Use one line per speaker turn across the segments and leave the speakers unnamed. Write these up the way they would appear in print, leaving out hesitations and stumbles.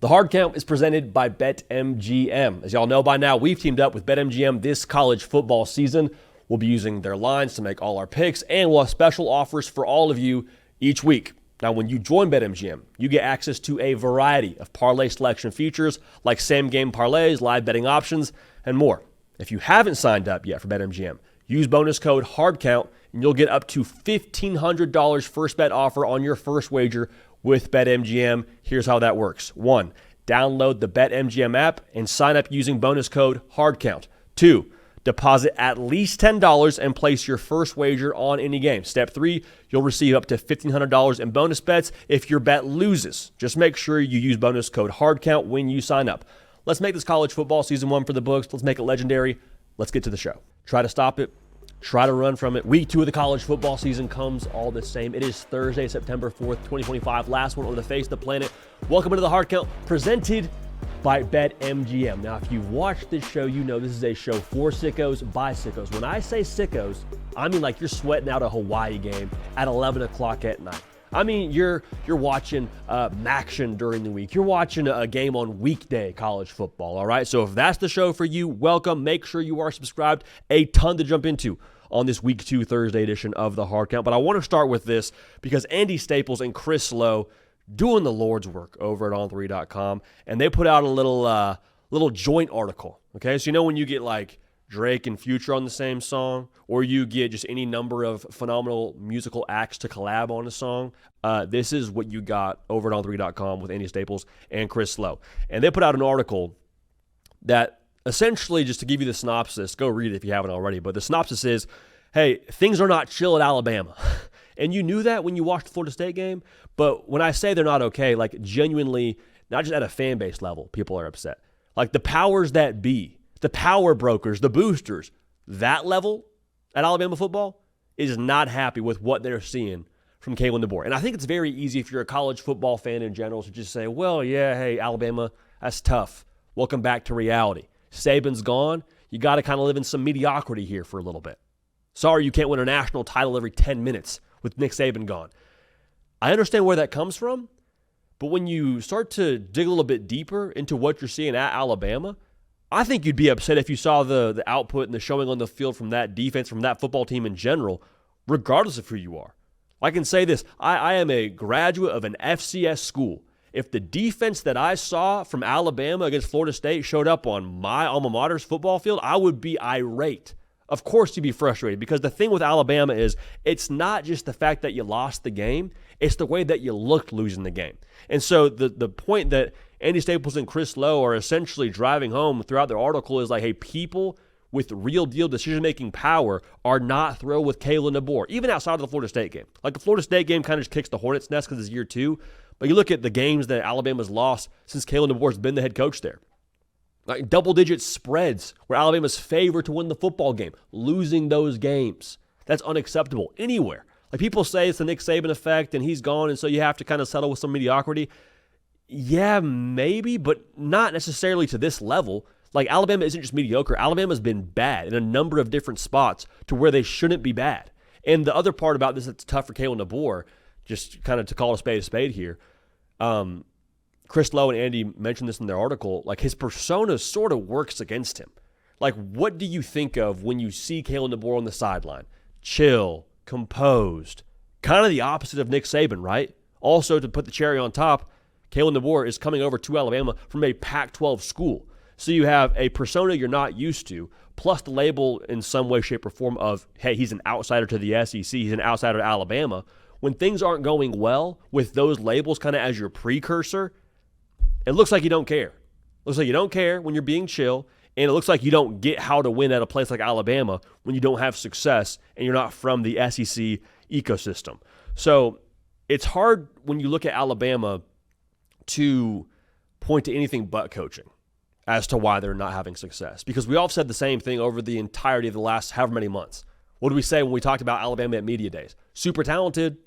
The Hard Count is presented by BetMGM. As y'all know by now, we've teamed up with BetMGM this college football season. We'll be using their lines to make all our picks, and we'll have special offers for all of you each week. Now, when you join BetMGM, you get access to a variety of parlay selection features like same-game parlays, live betting options, and more. If you haven't signed up yet for BetMGM, use bonus code HARDCOUNT, and you'll get up to $1,500 first bet offer on your first wager with BetMGM. Here's how that works. 1, download the BetMGM app and sign up using bonus code HARDCOUNT. 2, deposit at least $10 and place your first wager on any game. Step 3, you'll receive up to $1,500 in bonus bets if your bet loses. Just make sure you use bonus code HARDCOUNT when you sign up. Let's make this college football season 1 for the books. Let's make it legendary. Let's get to the show. Try to stop it. Try to run from it. Week 2 of the college football season comes all the same. It is Thursday, September 4th, 2025. Last one on the face of the planet. Welcome into the Hard Count, presented by BetMGM. Now, if you've watched this show, you know this is a show for sickos, by sickos. When I say sickos, I mean like you're sweating out a Hawaii game at 11 o'clock at night. I mean, you're watching Maction during the week. You're watching a game on weekday college football, all right? So if that's the show for you, welcome. Make sure you are subscribed. A ton to jump into on this Week 2 Thursday edition of the Hard Count. But I want to start with this because Andy Staples and Chris Lowe doing the Lord's work over at on3.com, and they put out a little joint article, okay? So you know when you get like Drake and Future on the same song, or you get just any number of phenomenal musical acts to collab on a song, this is what you got over at on3.com with Andy Staples and Chris Lowe. And they put out an article that essentially, just to give you the synopsis, go read it if you haven't already, but the synopsis is, hey, things are not chill at Alabama. And you knew that when you watched the Florida State game, but when I say they're not okay, like genuinely, not just at a fan base level, people are upset. Like the powers that be, the power brokers, the boosters, that level at Alabama football is not happy with what they're seeing from Kalen DeBoer. And I think it's very easy if you're a college football fan in general to just say, well, yeah, hey, Alabama, that's tough. Welcome back to reality. Saban's gone. You got to kind of live in some mediocrity here for a little bit. Sorry you can't win a national title every 10 minutes with Nick Saban gone. I understand where that comes from, but when you start to dig a little bit deeper into what you're seeing at Alabama, I think you'd be upset if you saw the output and the showing on the field from that defense, from that football team in general, regardless of who you are. I can say this, I am a graduate of an FCS school. If the defense that I saw from Alabama against Florida State showed up on my alma mater's football field, I would be irate. Of course you'd be frustrated, because the thing with Alabama is it's not just the fact that you lost the game, it's the way that you looked losing the game. And so the point that Andy Staples and Chris Lowe are essentially driving home throughout their article is like, hey, people with real deal decision-making power are not thrilled with Kalen DeBoer, even outside of the Florida State game. Like the Florida State game kind of just kicks the hornet's nest because it's year 2. But you look at the games that Alabama's lost since Kalen DeBoer's been the head coach there. Like double-digit spreads where Alabama's favored to win the football game, losing those games. That's unacceptable anywhere. Like people say it's the Nick Saban effect and he's gone and so you have to kind of settle with some mediocrity. Yeah, maybe, but not necessarily to this level. Like Alabama isn't just mediocre. Alabama's been bad in a number of different spots to where they shouldn't be bad. And the other part about this that's tough for Kalen DeBoer, just kind of to call a spade here, Chris Lowe and Andy mentioned this in their article, like his persona sort of works against him. Like what do you think of when you see Kalen DeBoer on the sideline? Chill, composed, kind of the opposite of Nick Saban, right? Also, to put the cherry on top, Kalen DeBoer is coming over to Alabama from a Pac-12 school. So you have a persona you're not used to, plus the label in some way, shape, or form of, hey, he's an outsider to the SEC, he's an outsider to Alabama. When things aren't going well with those labels kind of as your precursor, it looks like you don't care. It looks like you don't care when you're being chill, and it looks like you don't get how to win at a place like Alabama when you don't have success and you're not from the SEC ecosystem. So it's hard when you look at Alabama to point to anything but coaching as to why they're not having success. Because we all said the same thing over the entirety of the last however many months. What did we say when we talked about Alabama at media days? Super talented.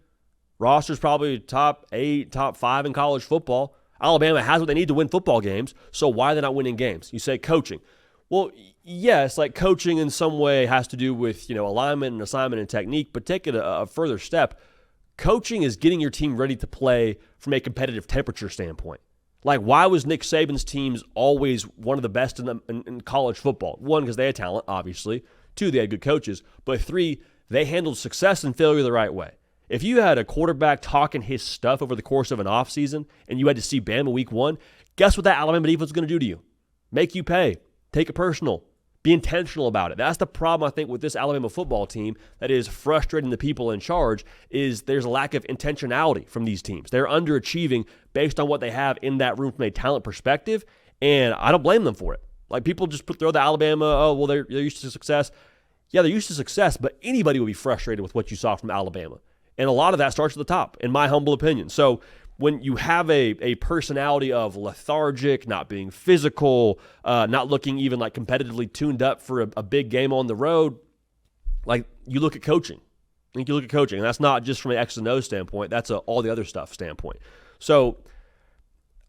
Roster's probably top 8, top 5 in college football. Alabama has what they need to win football games, so why are they not winning games? You say coaching. Well, yes, like coaching in some way has to do with, alignment and assignment and technique, but take it a further step. Coaching is getting your team ready to play from a competitive temperature standpoint. Like, why was Nick Saban's teams always one of the best in college football? One, because they had talent, obviously. Two, they had good coaches. But three, they handled success and failure the right way. If you had a quarterback talking his stuff over the course of an offseason and you had to see Bama week 1, guess what that Alabama defense is going to do to you? Make you pay. Take it personal. Be intentional about it. That's the problem, I think, with this Alabama football team that is frustrating the people in charge is there's a lack of intentionality from these teams. They're underachieving based on what they have in that room from a talent perspective, and I don't blame them for it. Like, people just throw the Alabama, oh, well, they're used to success. Yeah, they're used to success, but anybody would be frustrated with what you saw from Alabama. And a lot of that starts at the top, in my humble opinion. So when you have a personality of lethargic, not being physical, not looking even like competitively tuned up for a big game on the road, like, you look at coaching. I think you look at coaching, and that's not just from an X and O standpoint. That's all the other stuff standpoint. So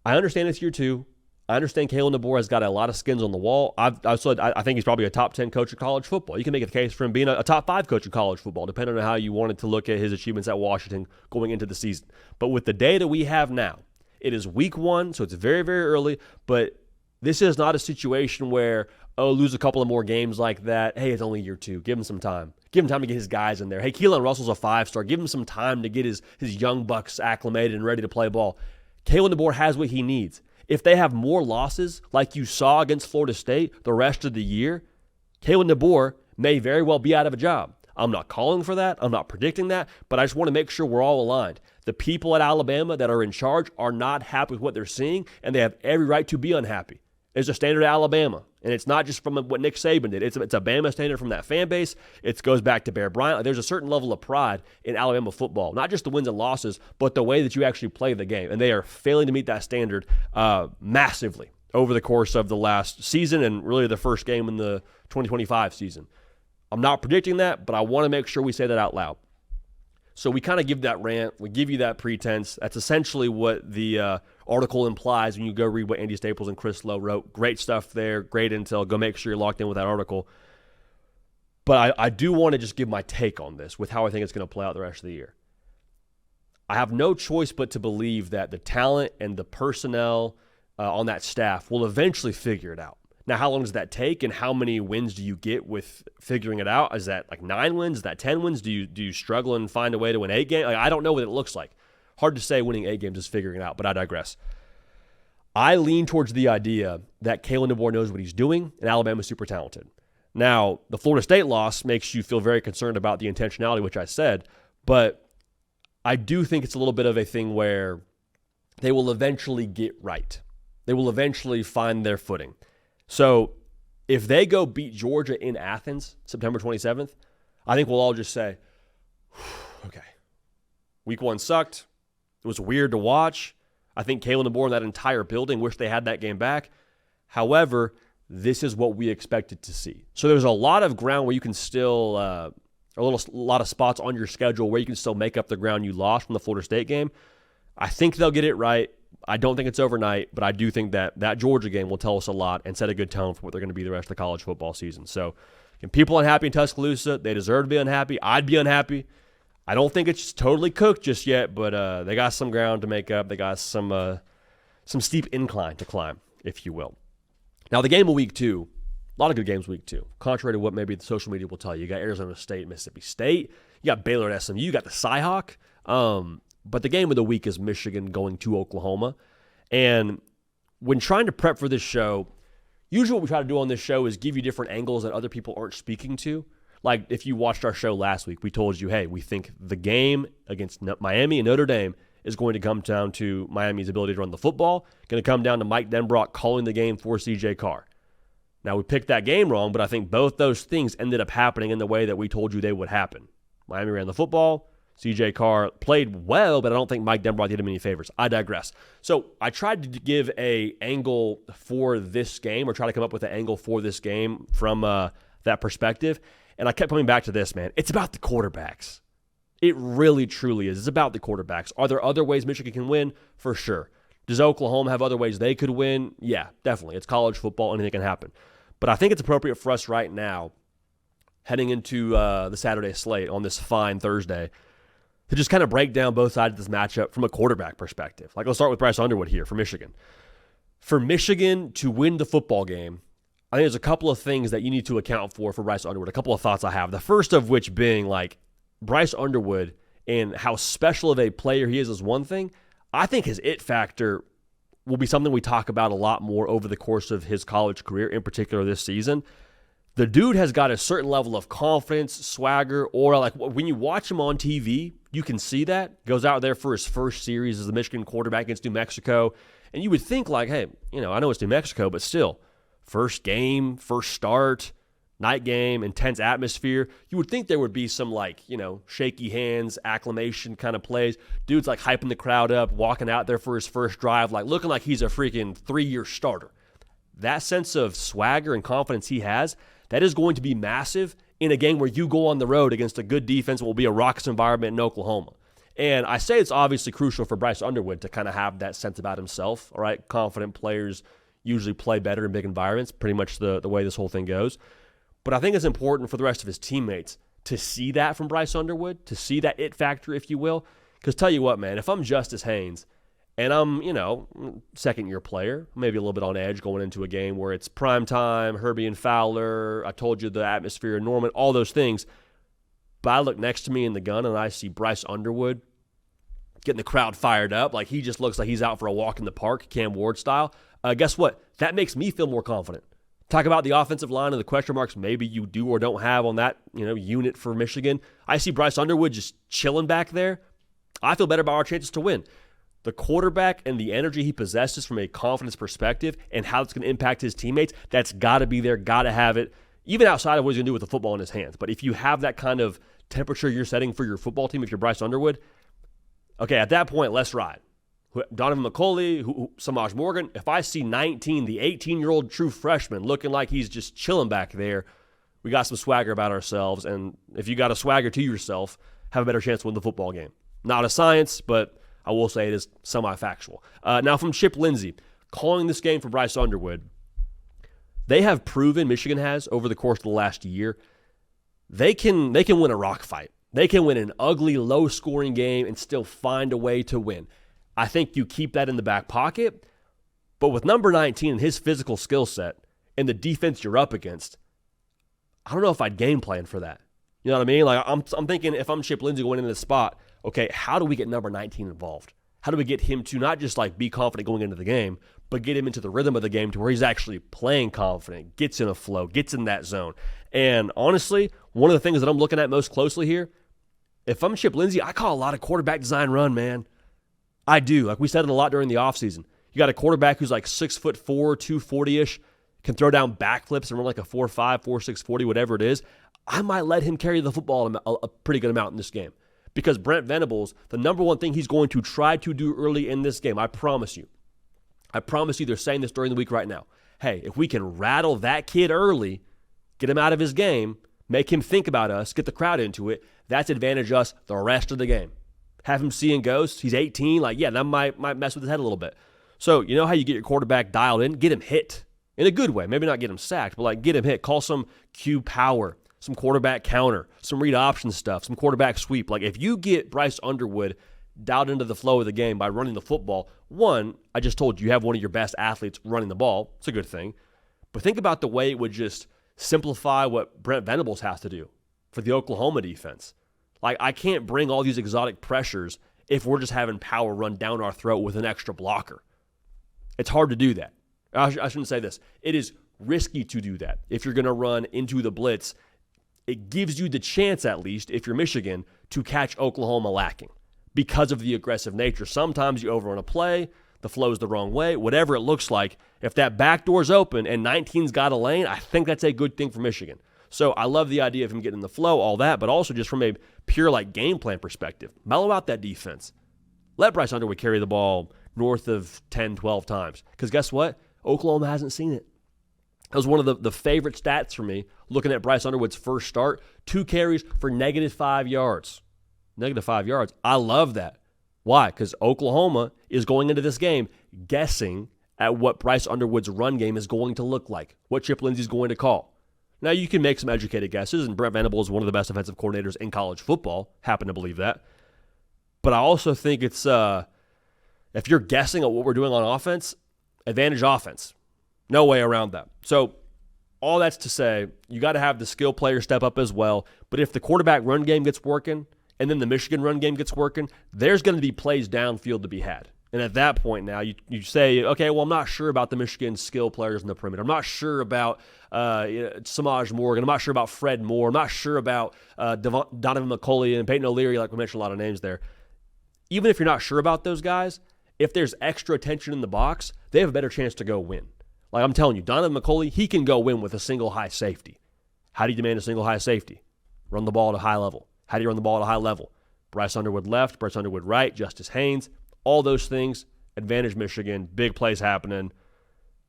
I understand it's year 2. I understand Kalen DeBoer has got a lot of skins on the wall. I think he's probably a top 10 coach of college football. You can make a case for him being a top 5 coach of college football, depending on how you wanted to look at his achievements at Washington going into the season. But with the data we have now, it is week 1, so it's very, very early. But this is not a situation where, lose a couple of more games like that. Hey, it's only year 2. Give him some time. Give him time to get his guys in there. Hey, Keelan Russell's a 5-star. Give him some time to get his young bucks acclimated and ready to play ball. Kalen DeBoer has what he needs. If they have more losses like you saw against Florida State the rest of the year, Kalen DeBoer may very well be out of a job. I'm not calling for that. I'm not predicting that, but I just want to make sure we're all aligned. The people at Alabama that are in charge are not happy with what they're seeing, and they have every right to be unhappy. There's a standard at Alabama, and it's not just from what Nick Saban did. It's a Bama standard from that fan base. It goes back to Bear Bryant. There's a certain level of pride in Alabama football, not just the wins and losses, but the way that you actually play the game. And they are failing to meet that standard massively over the course of the last season and really the first game in the 2025 season. I'm not predicting that, but I want to make sure we say that out loud. So we kind of give that rant. We give you that pretense. That's essentially what the article implies when you go read what Andy Staples and Chris Lowe wrote. Great stuff there. Great intel. Go make sure you're locked in with that article. But I do want to just give my take on this with how I think it's going to play out the rest of the year. I have no choice but to believe that the talent and the personnel on that staff will eventually figure it out. Now, how long does that take, and how many wins do you get with figuring it out? Is that like 9 wins? Is that 10 wins? Do you struggle and find a way to win 8 games? Like, I don't know what it looks like. Hard to say winning 8 games is figuring it out, but I digress. I lean towards the idea that Kalen DeBoer knows what he's doing, and Alabama's super talented. Now, the Florida State loss makes you feel very concerned about the intentionality, which I said, but I do think it's a little bit of a thing where they will eventually get right. They will eventually find their footing. So if they go beat Georgia in Athens, September 27th, I think we'll all just say, okay, week 1 sucked. It was weird to watch. I think Kalen DeBoer and that entire building wish they had that game back. However, this is what we expected to see. So there's a lot of ground where you can still, a lot of spots on your schedule where you can still make up the ground you lost from the Florida State game. I think they'll get it right. I don't think it's overnight, but I do think that Georgia game will tell us a lot and set a good tone for what they're going to be the rest of the college football season. So, people unhappy in Tuscaloosa, they deserve to be unhappy. I'd be unhappy. I don't think it's totally cooked just yet, but they got some ground to make up. They got some steep incline to climb, if you will. Now, the game of week 2, a lot of good games week 2. Contrary to what maybe the social media will tell you, you got Arizona State, Mississippi State. You got Baylor at SMU. You got the Cyhawk. But the game of the week is Michigan going to Oklahoma. And when trying to prep for this show, usually what we try to do on this show is give you different angles that other people aren't speaking to. Like if you watched our show last week, we told you, hey, we think the game against Miami and Notre Dame is going to come down to Miami's ability to run the football, going to come down to Mike Denbrock calling the game for C.J. Carr. Now, we picked that game wrong, but I think both those things ended up happening in the way that we told you they would happen. Miami ran the football. C.J. Carr played well, but I don't think Mike Denbrock did him any favors. I digress. So I tried to give an angle for this game, or try to come up with an angle for this game from that perspective, and I kept coming back to this, man. It's about the quarterbacks. It really, truly is. It's about the quarterbacks. Are there other ways Michigan can win? For sure. Does Oklahoma have other ways they could win? Yeah, definitely. It's college football. Anything can happen. But I think it's appropriate for us right now, heading into the Saturday slate on this fine Thursday, to just kind of break down both sides of this matchup from a quarterback perspective. Like, let's start with Bryce Underwood here for Michigan. For Michigan to win the football game, I think there's a couple of things that you need to account for Bryce Underwood. A couple of thoughts I have. The first of which being like Bryce Underwood and how special of a player he is one thing. I think his it factor will be something we talk about a lot more over the course of his college career, in particular this season. The dude has got a certain level of confidence, swagger, or like when you watch him on TV, you can see that. Goes out there for his first series as the Michigan quarterback against New Mexico. And you would think like, hey, I know it's New Mexico, but still, first game, first start, night game, intense atmosphere. You would think there would be some shaky hands, acclamation kind of plays. Dude's like hyping the crowd up, walking out there for his first drive, like looking like he's a freaking 3-year starter. That sense of swagger and confidence he has, that is going to be massive in a game where you go on the road against a good defense. It will be a raucous environment in Oklahoma. And I say it's obviously crucial for Bryce Underwood to kind of have that sense about himself. All right, confident players usually play better in big environments, pretty much the way this whole thing goes. But I think it's important for the rest of his teammates to see that from Bryce Underwood, to see that it factor, if you will. Because tell you what, man, if I'm Justice Haynes and I'm, second-year player, maybe a little bit on edge going into a game where it's prime time, Herbie and Fowler, I told you the atmosphere, Norman, all those things. But I look next to me in the gun and I see Bryce Underwood getting the crowd fired up. Like he just looks like he's out for a walk in the park, Cam Ward style. Guess what? That makes me feel more confident. Talk about the offensive line and the question marks maybe you do or don't have on that unit for Michigan. I see Bryce Underwood just chilling back there. I feel better about our chances to win. The quarterback and the energy he possesses from a confidence perspective and how it's going to impact his teammates, that's got to be there, got to have it, even outside of what he's going to do with the football in his hands. But if you have that kind of temperature you're setting for your football team, if you're Bryce Underwood, okay, at that point, let's ride. Donovan McCulley, Samaj Morgan, if I see 19, the 18-year-old true freshman, looking like he's just chilling back there, we got some swagger about ourselves. And if you got a swagger to yourself, have a better chance to win the football game. Not a science, but I will say it is semi-factual. Now from Chip Lindsey, calling this game for Bryce Underwood, they have proven, Michigan has, over the course of the last year, they can win a rock fight. They can win an ugly, low-scoring game and still find a way to win. I think you keep that in the back pocket, but with number 19 and his physical skill set and the defense you're up against, I don't know if I'd game plan for that. You know what I mean? Like I'm thinking if I'm Chip Lindsey going into this spot, okay, how do we get number 19 involved? How do we get him to not just like be confident going into the game, but get him into the rhythm of the game to where he's actually playing confident, gets in a flow, gets in that zone. And honestly, one of the things that I'm looking at most closely here, if I'm Chip Lindsey, I call a lot of quarterback design run, man. I do. Like we said it a lot during the offseason. You got a quarterback who's like 6'4", 240-ish, can throw down backflips and run like a 4.5, 4.6 40, whatever it is. I might let him carry the football a pretty good amount in this game. Because Brent Venables, the number one thing he's going to try to do early in this game, I promise you, they're saying this during the week right now. Hey, if we can rattle that kid early, get him out of his game, make him think about us, get the crowd into it, that's advantage us the rest of the game. Have him seeing ghosts. He's 18. Like, yeah, that might mess with his head a little bit. So, you know how you get your quarterback dialed in? Get him hit in a good way. Maybe not get him sacked, but like get him hit. Call some Q power, some quarterback counter, some read option stuff, some quarterback sweep. Like if you get Bryce Underwood dialed into the flow of the game by running the football, one, I just told you have one of your best athletes running the ball. It's a good thing. But think about the way it would just simplify what Brent Venables has to do for the Oklahoma defense. Like, I can't bring all these exotic pressures if we're just having power run down our throat with an extra blocker. It's hard to do that. I shouldn't say this. It is risky to do that. If you're going to run into the blitz, it gives you the chance, at least, if you're Michigan, to catch Oklahoma lacking because of the aggressive nature. Sometimes you overrun a play, the flow's the wrong way, whatever it looks like. If that back door's open and 19's got a lane, I think that's a good thing for Michigan. So I love the idea of him getting in the flow, all that, but also just from a pure like game plan perspective. Mellow out that defense. Let Bryce Underwood carry the ball north of 10, 12 times. Because guess what? Oklahoma hasn't seen it. That was one of the favorite stats for me, looking at Bryce Underwood's first start. 2 carries for -5 yards. -5 yards. I love that. Why? Because Oklahoma is going into this game guessing at what Bryce Underwood's run game is going to look like, what Chip Lindsey's going to call. Now, you can make some educated guesses, and Brent Venables is one of the best offensive coordinators in college football. Happen to believe that. But I also think it's, if you're guessing at what we're doing on offense, advantage offense. No way around that. So all that's to say, you got to have the skill players step up as well. But if the quarterback run game gets working and then the Michigan run game gets working, there's going to be plays downfield to be had. And at that point now, you say, okay, well, I'm not sure about the Michigan skill players in the perimeter. I'm not sure about Samaj Morgan. I'm not sure about Fred Moore. I'm not sure about Donovan McCulley and Peyton O'Leary, like we mentioned a lot of names there. Even if you're not sure about those guys, if there's extra attention in the box, they have a better chance to go win. Like I'm telling you, Donovan McCulley, he can go win with a single high safety. How do you demand a single high safety? Run the ball at a high level. How do you run the ball at a high level? Bryce Underwood left, Bryce Underwood right, Justice Haynes. All those things, advantage Michigan, big plays happening.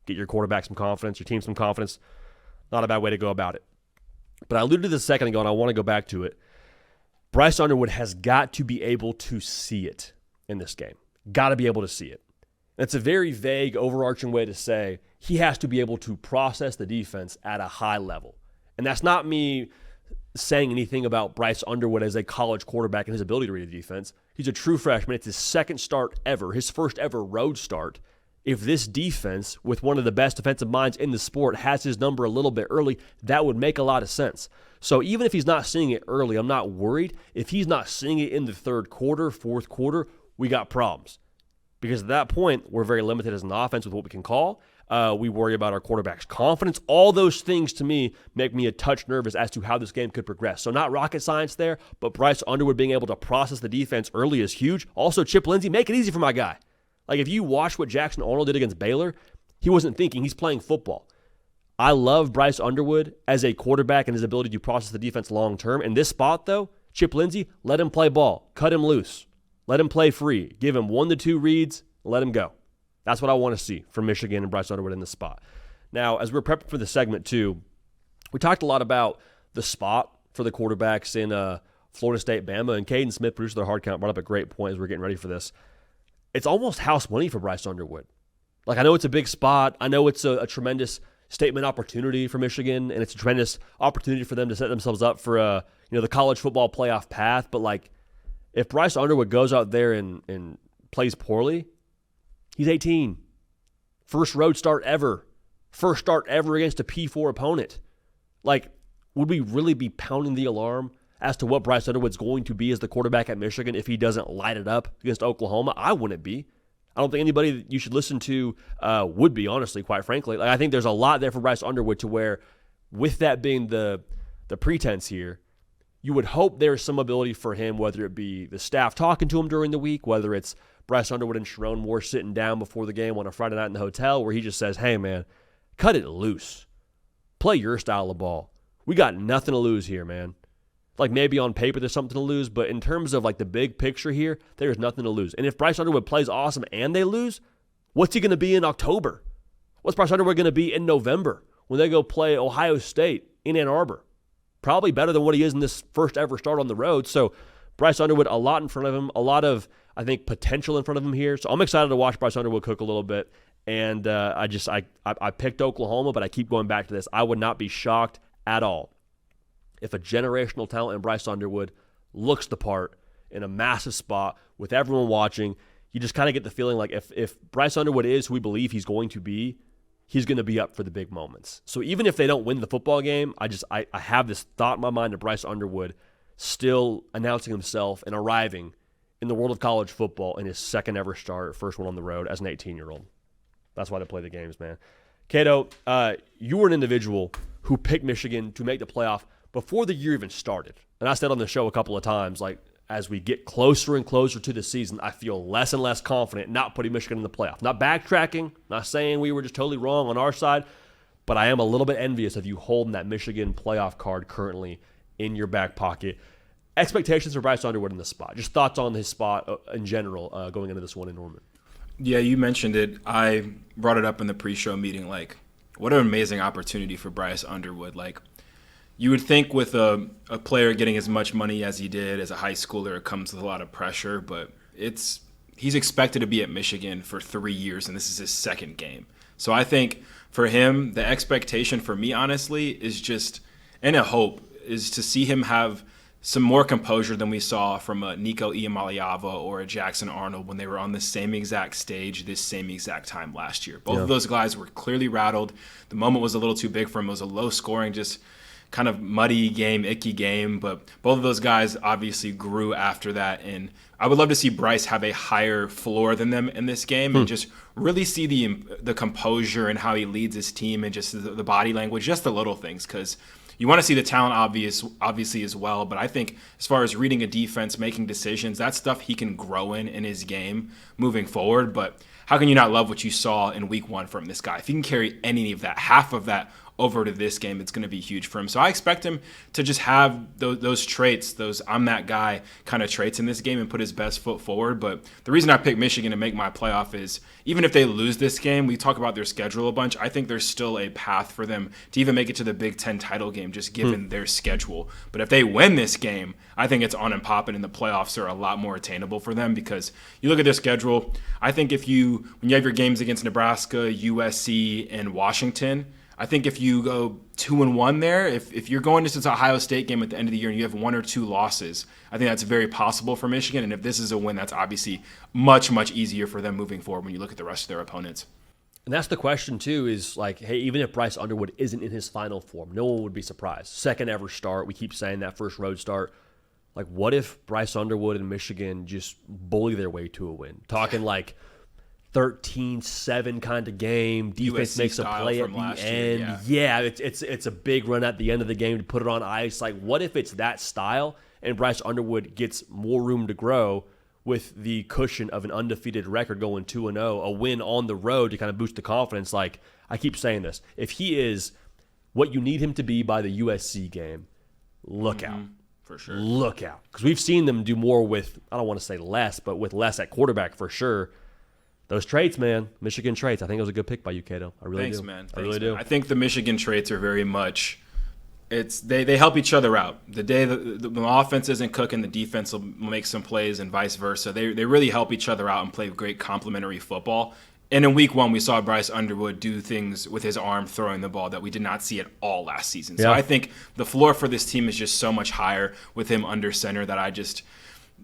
Get your quarterback some confidence, your team some confidence. Not a bad way to go about it. But I alluded to this a second ago, and I want to go back to it. Bryce Underwood has got to be able to see it in this game. Got to be able to see it. It's a very vague, overarching way to say he has to be able to process the defense at a high level. And that's not me saying anything about Bryce Underwood as a college quarterback and his ability to read the defense. He's a true freshman. It's his second start ever, his first ever road start. If this defense, with one of the best defensive minds in the sport, has his number a little bit early, that would make a lot of sense. So even if he's not seeing it early, I'm not worried. If he's not seeing it in the third quarter, fourth quarter, we got problems. Because at that point, we're very limited as an offense with what we can call. We worry about our quarterback's confidence. All those things, to me, make me a touch nervous as to how this game could progress. So not rocket science there, but Bryce Underwood being able to process the defense early is huge. Also, Chip Lindsey, make it easy for my guy. Like, if you watch what Jackson Arnold did against Baylor, he wasn't thinking. He's playing football. I love Bryce Underwood as a quarterback and his ability to process the defense long term. In this spot, though, Chip Lindsey, let him play ball. Cut him loose. Let him play free. Give him 1 to 2 reads. Let him go. That's what I want to see from Michigan and Bryce Underwood in this spot. Now, as we're prepping for the segment, too, we talked a lot about the spot for the quarterbacks in Florida State, Bama, and Caden Smith, producer of the Hard Count, brought up a great point as we're getting ready for this. It's almost house money for Bryce Underwood. Like, I know it's a big spot. I know it's a tremendous statement opportunity for Michigan, and it's a tremendous opportunity for them to set themselves up for the college football playoff path. But, like, if Bryce Underwood goes out there and plays poorly, he's 18. First road start ever. First start ever against a P4 opponent. Like, would we really be pounding the alarm as to what Bryce Underwood's going to be as the quarterback at Michigan if he doesn't light it up against Oklahoma? I wouldn't be. I don't think anybody that you should listen to would be, honestly, quite frankly. Like, I think there's a lot there for Bryce Underwood to where, with that being the pretense here, you would hope there's some ability for him, whether it be the staff talking to him during the week, whether it's Bryce Underwood and Sharon Moore sitting down before the game on a Friday night in the hotel where he just says, hey, man, cut it loose. Play your style of ball. We got nothing to lose here, man. Like, maybe on paper there's something to lose, but in terms of, like, the big picture here, there's nothing to lose. And if Bryce Underwood plays awesome and they lose, what's he going to be in October? What's Bryce Underwood going to be in November when they go play Ohio State in Ann Arbor? Probably better than what he is in this first ever start on the road. So Bryce Underwood, a lot in front of him, a lot of, I think, potential in front of him here. So I'm excited to watch Bryce Underwood cook a little bit. And I picked Oklahoma, but I keep going back to this. I would not be shocked at all if a generational talent in Bryce Underwood looks the part in a massive spot with everyone watching. You just kind of get the feeling like if Bryce Underwood is who we believe he's going to be, he's going to be up for the big moments. So even if they don't win the football game, I have this thought in my mind of Bryce Underwood still announcing himself and arriving in the world of college football in his second ever start, first one on the road as an 18-year-old. That's why they play the games, man. Cato, you were an individual who picked Michigan to make the playoff before the year even started. And I said on the show a couple of times, like, as we get closer and closer to the season, I feel less and less confident not putting Michigan in the playoff. Not backtracking, not saying we were just totally wrong on our side, but I am a little bit envious of you holding that Michigan playoff card currently in your back pocket. Expectations for Bryce Underwood in this spot. Just thoughts on his spot in general going into this one in Norman.
Yeah, you mentioned it. I brought it up in the pre-show meeting. Like, what an amazing opportunity for Bryce Underwood. Like, you would think with a player getting as much money as he did as a high schooler, it comes with a lot of pressure, but he's expected to be at Michigan for 3 years, and this is his second game. So I think for him, the expectation for me, honestly, is just, and a hope, is to see him have some more composure than we saw from a Nico Iamaleava or a Jackson Arnold when they were on the same exact stage this same exact time last year. Both of those guys were clearly rattled. The moment was a little too big for them. It was a low scoring, just kind of muddy game, icky game. But both of those guys obviously grew after that. And I would love to see Bryce have a higher floor than them in this game and just really see the composure and how he leads his team and just the body language, just the little things, because you want to see the talent obviously as well, but I think as far as reading a defense, making decisions, that's stuff he can grow in his game moving forward. But how can you not love what you saw in week 1 from this guy? If he can carry any of that, half of that over to this game, it's going to be huge for him. So I expect him to just have those traits, those I'm that guy kind of traits in this game and put his best foot forward. But the reason I picked Michigan to make my playoff is even if they lose this game, we talk about their schedule a bunch. I think there's still a path for them to even make it to the Big Ten title game, just given their schedule. But if they win this game, I think it's on and popping, and the playoffs are a lot more attainable for them because you look at their schedule. I think when you have your games against Nebraska, USC, and Washington, I think if you go 2-1 there, if you're going to this Ohio State game at the end of the year and you have 1 or 2 losses, I think that's very possible for Michigan. And if this is a win, that's obviously much, much easier for them moving forward when you look at the rest of their opponents.
And that's the question, too, is like, hey, even if Bryce Underwood isn't in his final form, no one would be surprised. Second ever start. We keep saying that first road start. Like, what if Bryce Underwood and Michigan just bully their way to a win? Talking like 13-7 kind of game. Defense
USC
makes a play at the end. Yeah, it's a big run at the end of the game to put it on ice. Like, what if it's that style and Bryce Underwood gets more room to grow with the cushion of an undefeated record going 2-0, a win on the road to kind of boost the confidence? Like, I keep saying this. If he is what you need him to be by the USC game, look out.
For sure.
Look out. Because we've seen them do more with, I don't want to say less, but with less at quarterback for sure. Those traits, man, Michigan traits. I think it was a good pick by you, Cato. I really do.
Man.
I really do.
I think the Michigan traits are very much they help each other out. The day the offense isn't cooking, the defense will make some plays and vice versa. They really help each other out and play great complementary football. And in week 1, we saw Bryce Underwood do things with his arm throwing the ball that we did not see at all last season. So I think the floor for this team is just so much higher with him under center that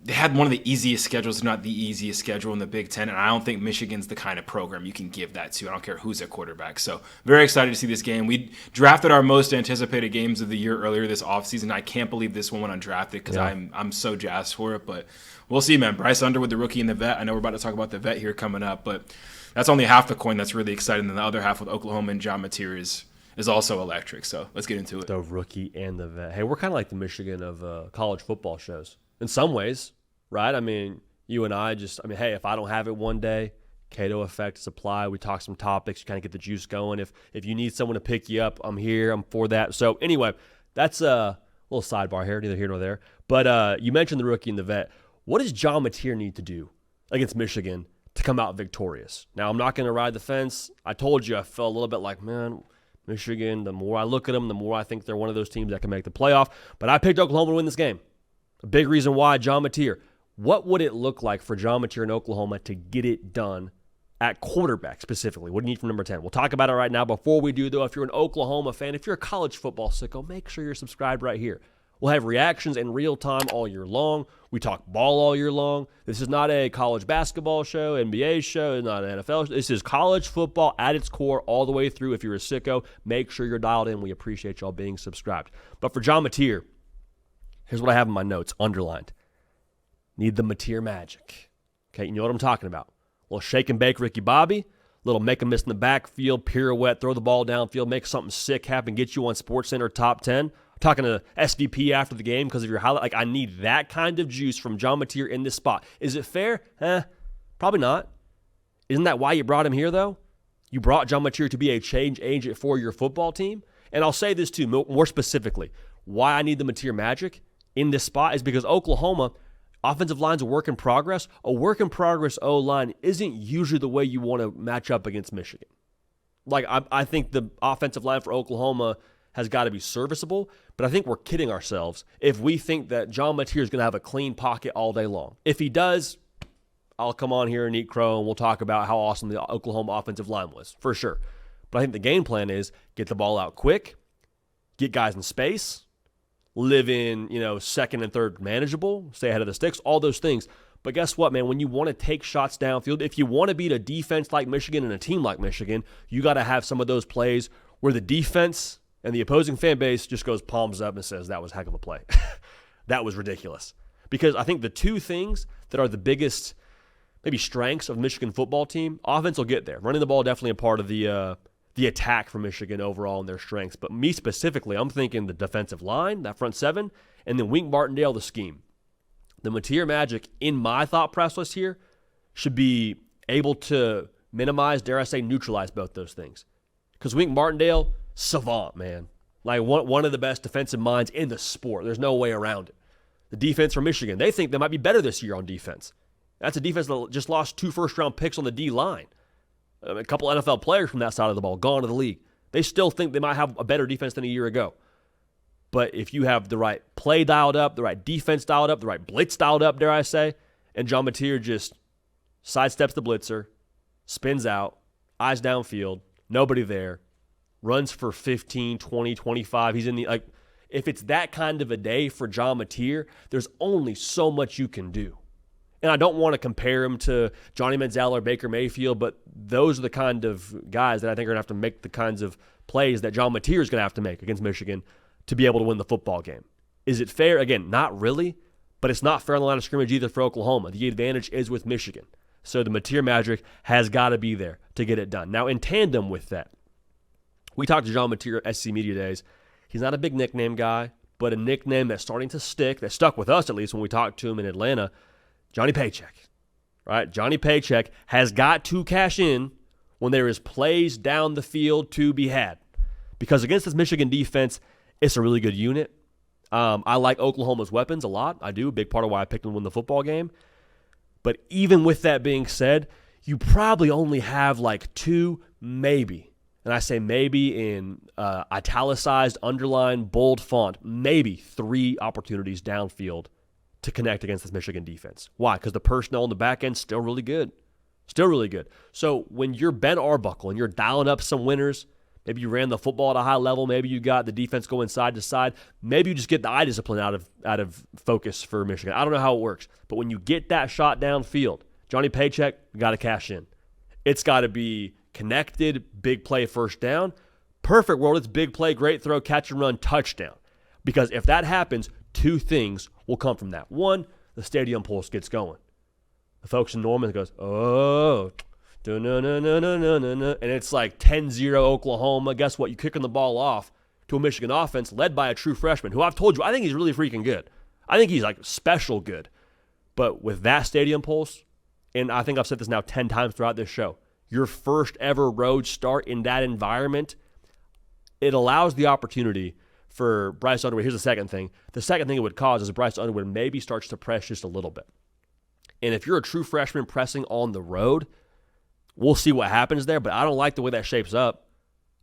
they had one of the easiest schedules, if not the easiest schedule in the Big Ten, and I don't think Michigan's the kind of program you can give that to. I don't care who's at quarterback. So very excited to see this game. We drafted our most anticipated games of the year earlier this offseason. I can't believe this one went undrafted because I'm so jazzed for it. But we'll see, man. Bryce Underwood, the rookie and the vet. I know we're about to talk about the vet here coming up, but that's only half the coin that's really exciting. And the other half with Oklahoma and John Mateer is also electric. So let's get into it.
The rookie and the vet. Hey, we're kind of like the Michigan of college football shows. In some ways, right? I mean, you and I hey, if I don't have it one day, Cato effect, supply, we talk some topics, you kind of get the juice going. If you need someone to pick you up, I'm here, I'm for that. So anyway, that's a little sidebar here, neither here nor there. But you mentioned the rookie and the vet. What does John Mateer need to do against Michigan to come out victorious? Now, I'm not going to ride the fence. I told you I felt a little bit like, man, Michigan, the more I look at them, the more I think they're one of those teams that can make the playoff. But I picked Oklahoma to win this game. A big reason why, John Mateer. What would it look like for John Mateer in Oklahoma to get it done at quarterback specifically? What do you need from number 10? We'll talk about it right now. Before we do, though, if you're an Oklahoma fan, if you're a college football sicko, make sure you're subscribed right here. We'll have reactions in real time all year long. We talk ball all year long. This is not a college basketball show, NBA show, it's not an NFL show. This is college football at its core all the way through. If you're a sicko, make sure you're dialed in. We appreciate y'all being subscribed. But for John Mateer, here's what I have in my notes underlined. Need the Mateer magic. Okay, you know what I'm talking about. A little shake and bake Ricky Bobby, little make a miss in the backfield, pirouette, throw the ball downfield, make something sick happen, get you on SportsCenter top 10. Talking to SVP after the game because of your highlight. Like, I need that kind of juice from John Mateer in this spot. Is it fair? Probably not. Isn't that why you brought him here, though? You brought John Mateer to be a change agent for your football team. And I'll say this, too, more specifically. Why I need the Mateer magic in this spot is because Oklahoma, offensive line's a work in progress. A work in progress O-line isn't usually the way you want to match up against Michigan. Like, I think the offensive line for Oklahoma has got to be serviceable, but I think we're kidding ourselves if we think that John Mateer is going to have a clean pocket all day long. If he does, I'll come on here and eat crow, and we'll talk about how awesome the Oklahoma offensive line was, for sure. But I think the game plan is get the ball out quick, get guys in space, live in, second and third manageable, stay ahead of the sticks, all those things. But guess what, man? When you want to take shots downfield, if you want to beat a defense like Michigan and a team like Michigan, you got to have some of those plays where the defense and the opposing fan base just goes palms up and says, that was a heck of a play. That was ridiculous. Because I think the two things that are the biggest maybe strengths of the Michigan football team, offense will get there. Running the ball definitely a part of the attack for Michigan overall and their strengths. But me specifically, I'm thinking the defensive line, that front seven, and then Wink Martindale, the scheme. The Mateer Magic, in my thought process here, should be able to minimize, dare I say, neutralize both those things. Because Wink Martindale, savant, man. Like one of the best defensive minds in the sport. There's no way around it. The defense from Michigan, they think they might be better this year on defense. That's a defense that just lost 2 first-round picks on the D-line. A couple NFL players from that side of the ball gone to the league. They still think they might have a better defense than a year ago. But if you have the right play dialed up, the right defense dialed up, the right blitz dialed up, dare I say, and John Mateer just sidesteps the blitzer, spins out, eyes downfield, nobody there, runs for 15, 20, 25. He's in the, if it's that kind of a day for John Mateer, there's only so much you can do. And I don't want to compare him to Johnny Manziel or Baker Mayfield, but those are the kind of guys that I think are going to have to make the kinds of plays that John Mateer is going to have to make against Michigan to be able to win the football game. Is it fair? Again, not really, but it's not fair on the line of scrimmage either for Oklahoma. The advantage is with Michigan. So the Mateer magic has got to be there to get it done. Now, in tandem with that, we talked to John Mateer at SC Media Days. He's not a big nickname guy, but a nickname that's starting to stick, that stuck with us at least when we talked to him in Atlanta, Johnny Paycheck. Right? Johnny Paycheck has got to cash in when there is plays down the field to be had. Because against this Michigan defense, it's a really good unit. I like Oklahoma's weapons a lot. I do. A big part of why I picked them to win the football game. But even with that being said, you probably only have like 2, maybe. And I say maybe in italicized, underlined, bold font, maybe 3 opportunities downfield to connect against this Michigan defense. Why? Because the personnel on the back end still really good. Still really good. So when you're Ben Arbuckle and you're dialing up some winners, maybe you ran the football at a high level, maybe you got the defense going side to side, maybe you just get the eye discipline out of focus for Michigan. I don't know how it works. But when you get that shot downfield, Johnny Paycheck, you got to cash in. It's got to be connected, big play, first down. Perfect world, it's big play, great throw, catch and run, touchdown. Because if that happens, 2 things will come from that. 1, the stadium pulse gets going. The folks in Norman goes, oh, and it's like 10-0 Oklahoma. Guess what? You're kicking the ball off to a Michigan offense led by a true freshman who I've told you, I think he's really freaking good. I think he's like special good. But with that stadium pulse, and I think I've said this now 10 times throughout this show, your first ever road start in that environment, it allows the opportunity for Bryce Underwood. Here's the second thing. The second thing it would cause is Bryce Underwood maybe starts to press just a little bit. And if you're a true freshman pressing on the road, we'll see what happens there, but I don't like the way that shapes up,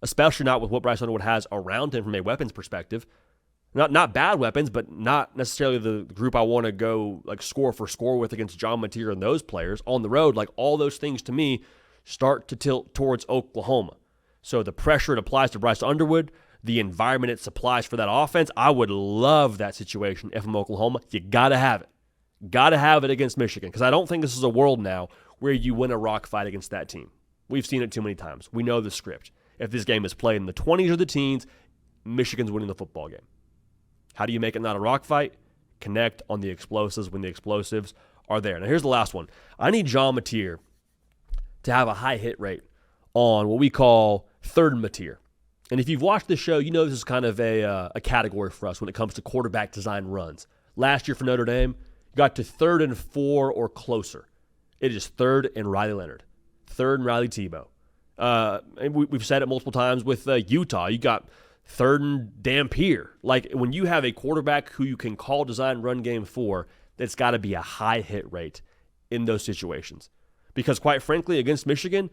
especially not with what Bryce Underwood has around him from a weapons perspective. Not bad weapons, but not necessarily the group I want to go like score for score with against John Mateer and those players. On the road, like all those things to me start to tilt towards Oklahoma. So the pressure it applies to Bryce Underwood, the environment it supplies for that offense, I would love that situation if I'm Oklahoma. You got to have it. Got to have it against Michigan because I don't think this is a world now where you win a rock fight against that team. We've seen it too many times. We know the script. If this game is played in the 20s or the teens, Michigan's winning the football game. How do you make it not a rock fight? Connect on the explosives when the explosives are there. Now here's the last one. I need John Mateer to have a high hit rate on what we call third Mateer. And if you've watched this show, you know this is kind of a category for us when it comes to quarterback design runs. Last year for Notre Dame, got to 3rd and 4 or closer. It is 3rd and Riley Leonard, 3rd and Riley Tebow. And we've said it multiple times with Utah. You got 3rd and Dampier. Like when you have a quarterback who you can call design run game for, it's got to be a high hit rate in those situations. Because quite frankly, against Michigan,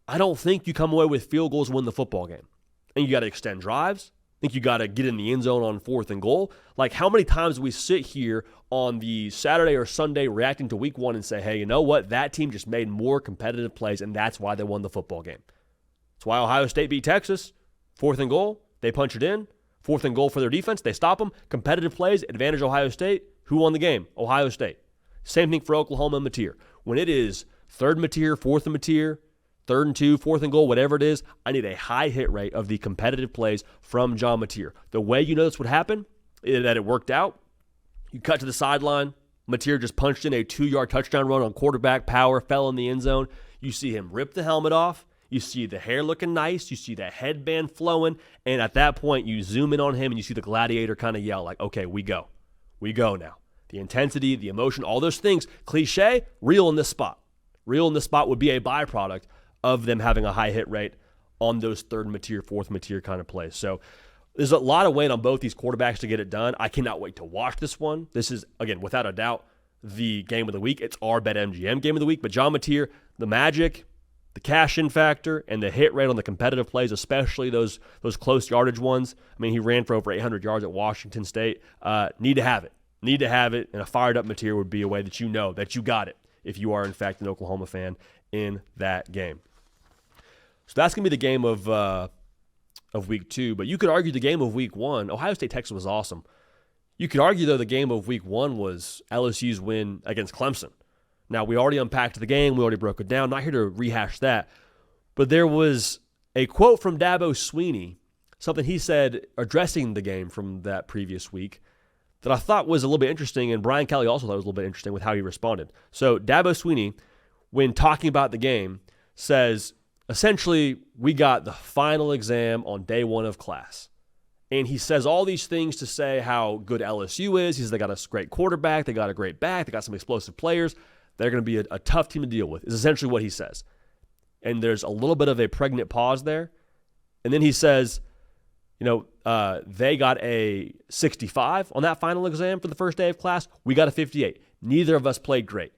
I don't think you come away with field goals and win the football game. And you got to extend drives. I think you got to get in the end zone on 4th and goal. Like how many times do we sit here on the Saturday or Sunday reacting to week 1 and say, hey, you know what? That team just made more competitive plays, and that's why they won the football game. That's why Ohio State beat Texas. 4th and goal, they punch it in. 4th and goal for their defense. They stop them. Competitive plays, advantage Ohio State. Who won the game? Ohio State. Same thing for Oklahoma and Mateer. When it is 3rd and Mateer, 4th and Mateer, 3rd and 2, 4th and goal, whatever it is, I need a high hit rate of the competitive plays from John Mateer. The way you know this would happen is that it worked out. You cut to the sideline. Mateer just punched in a 2-yard touchdown run on quarterback power, fell in the end zone. You see him rip the helmet off. You see the hair looking nice. You see the headband flowing. And at that point, you zoom in on him and you see the gladiator kind of yell like, okay, we go. We go now. The intensity, the emotion, all those things, cliche, real in this spot. Real in this spot would be a byproduct of them having a high hit rate on those 3rd Mateer, 4th Mateer kind of plays. So there's a lot of weight on both these quarterbacks to get it done. I cannot wait to watch this one. This is, again, without a doubt, the game of the week. It's our BetMGM game of the week. But John Mateer, the magic, the cash-in factor, and the hit rate on the competitive plays, especially those close yardage ones. I mean, he ran for over 800 yards at Washington State. Need to have it. Need to have it. And a fired-up Mateer would be a way that you know that you got it if you are, in fact, an Oklahoma fan in that game. So that's going to be the game of week 2. But you could argue the game of week 1, Ohio State-Texas was awesome. You could argue, though, the game of week 1 was LSU's win against Clemson. Now, we already unpacked the game. We already broke it down. Not here to rehash that. But there was a quote from Dabo Sweeney, something he said addressing the game from that previous week, that I thought was a little bit interesting, and Brian Kelly also thought was a little bit interesting with how he responded. So Dabo Sweeney, when talking about the game, says, essentially, we got the final exam on day 1 of class. And he says all these things to say how good LSU is. He says they got a great quarterback, they got a great back, they got some explosive players. They're going to be a tough team to deal with, is essentially what he says. And there's a little bit of a pregnant pause there. And then he says, they got a 65 on that final exam for the first day of class. We got a 58. Neither of us played great.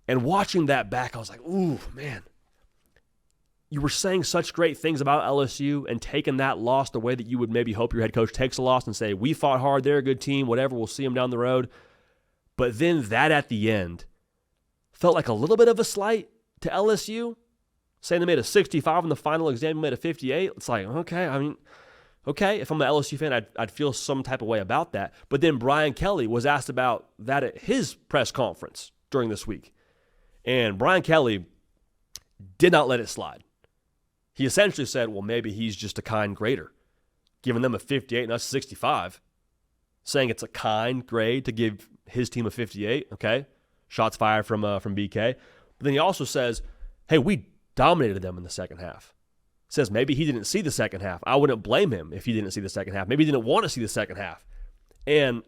And watching that back, I was like, ooh, man. You were saying such great things about LSU and taking that loss the way that you would maybe hope your head coach takes a loss and say, we fought hard, they're a good team, whatever, we'll see them down the road. But then that at the end felt like a little bit of a slight to LSU, saying they made a 65 in the final exam, made a 58. It's like, okay, if I'm an LSU fan, I'd feel some type of way about that. But then Brian Kelly was asked about that at his press conference during this week. And Brian Kelly did not let it slide. He essentially said, well, maybe he's just a kind grader, giving them a 58 and us 65, saying it's a kind grade to give his team a 58, okay? Shots fired from BK. But then he also says, hey, we dominated them in the second half. Says maybe he didn't see the second half. I wouldn't blame him if he didn't see the second half. Maybe he didn't want to see the second half. And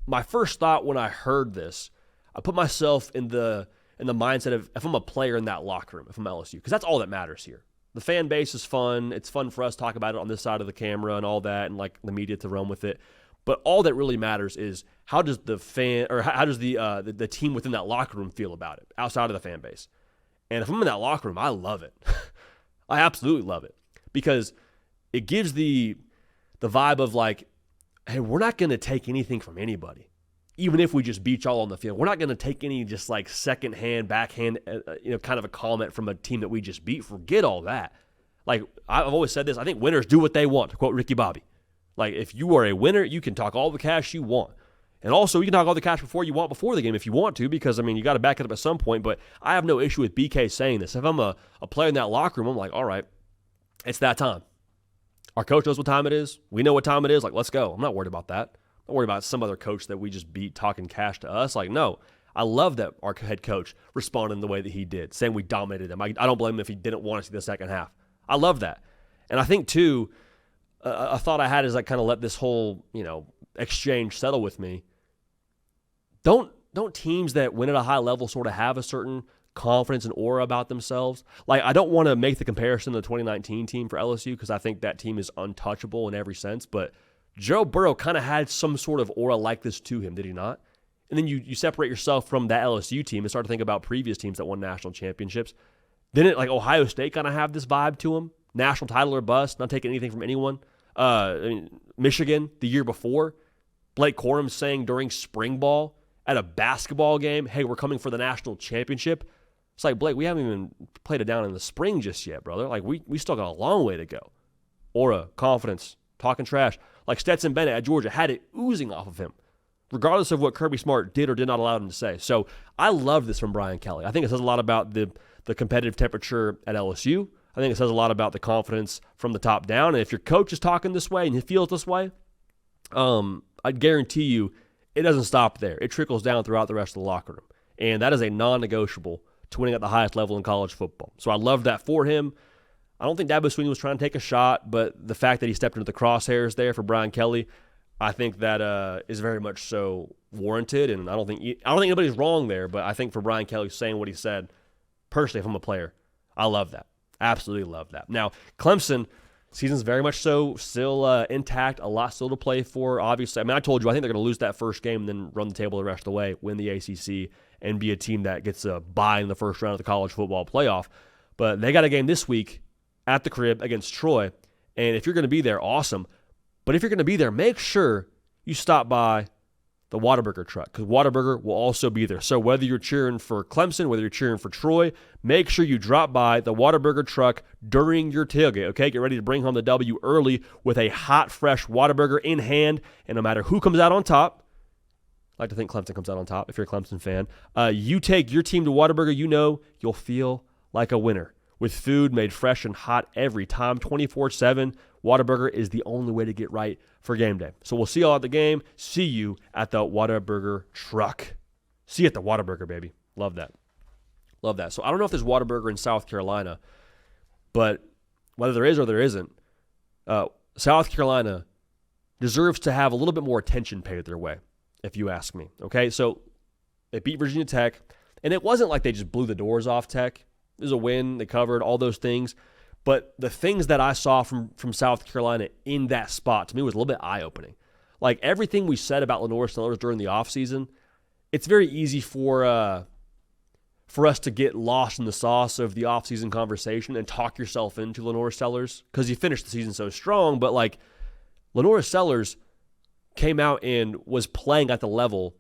my first thought when I heard this, I put myself in the mindset of if I'm a player in that locker room, if I'm LSU, because that's all that matters here. The fan base is fun. It's fun for us to talk about it on this side of the camera and all that, and like the media to run with it. But all that really matters is how does the fan or how does the team within that locker room feel about it outside of the fan base? And if I'm in that locker room, I love it. I absolutely love it because it gives the vibe of like, hey, we're not going to take anything from anybody. Even if we just beat y'all on the field, we're not going to take any just like secondhand, backhand, kind of a comment from a team that we just beat. Forget all that. Like I've always said this, I think winners do what they want, to quote Ricky Bobby. Like if you are a winner, you can talk all the cash you want. And also you can talk all the cash before the game if you want to, because I mean, you got to back it up at some point, but I have no issue with BK saying this. If I'm a player in that locker room, I'm like, all right, it's that time. Our coach knows what time it is. We know what time it is. Like, let's go. I'm not worried about that. Don't worry about some other coach that we just beat talking cash to us. Like, no, I love that our head coach responded the way that he did, saying we dominated them. I don't blame him if he didn't want to see the second half. I love that. And I think, too, a thought I had is I kind of let this whole, exchange settle with me. Don't teams that win at a high level sort of have a certain confidence and aura about themselves? Like, I don't want to make the comparison to the 2019 team for LSU because I think that team is untouchable in every sense, but Joe Burrow kind of had some sort of aura like this to him, did he not? And then you separate yourself from that LSU team and start to think about previous teams that won national championships. Didn't like Ohio State kind of have this vibe to him? National title or bust, not taking anything from anyone. Michigan the year before, Blake Corum saying during spring ball at a basketball game, hey, we're coming for the national championship. It's like, Blake, we haven't even played it down in the spring just yet, brother. Like, we still got a long way to go. Aura, confidence, talking trash. Like Stetson Bennett at Georgia had it oozing off of him, regardless of what Kirby Smart did or did not allow him to say. So I love this from Brian Kelly. I think it says a lot about the competitive temperature at LSU. I think it says a lot about the confidence from the top down. And if your coach is talking this way and he feels this way, I guarantee you it doesn't stop there. It trickles down throughout the rest of the locker room. And that is a non-negotiable to winning at the highest level in college football. So I love that for him. I don't think Dabo Swinney was trying to take a shot, but the fact that he stepped into the crosshairs there for Brian Kelly, I think that is very much so warranted. And I don't think anybody's wrong there, but I think for Brian Kelly saying what he said, personally, if I'm a player, I love that. Absolutely love that. Now, Clemson, season's very much so still intact, a lot still to play for, obviously. I mean, I told you, I think they're going to lose that first game and then run the table the rest of the way, win the ACC, and be a team that gets a bye in the first round of the college football playoff. But they got a game this week at the crib against Troy, and if you're going to be there, awesome. But if you're going to be there, make sure you stop by the Whataburger truck, because Whataburger will also be there. So whether you're cheering for Clemson, whether you're cheering for Troy, make sure you drop by the Whataburger truck during your tailgate, okay? Get ready to bring home the W early with a hot, fresh Whataburger in hand, and no matter who comes out on top, I like to think Clemson comes out on top if you're a Clemson fan, you take your team to Whataburger, you know you'll feel like a winner. With food made fresh and hot every time, 24/7, Whataburger is the only way to get right for game day. So we'll see you all at the game. See you at the Whataburger truck. See you at the Whataburger, baby. Love that. Love that. So I don't know if there's Whataburger in South Carolina, but whether there is or there isn't, South Carolina deserves to have a little bit more attention paid their way, if you ask me. Okay, so they beat Virginia Tech, and it wasn't like they just blew the doors off Tech. It was a win. They covered all those things. But the things that I saw from South Carolina in that spot, to me, was a little bit eye-opening. Like everything we said about Lenore Sellers during the offseason, it's very easy for us to get lost in the sauce of the offseason conversation and talk yourself into Lenore Sellers because you finished the season so strong. But like Lenore Sellers came out and was playing at the level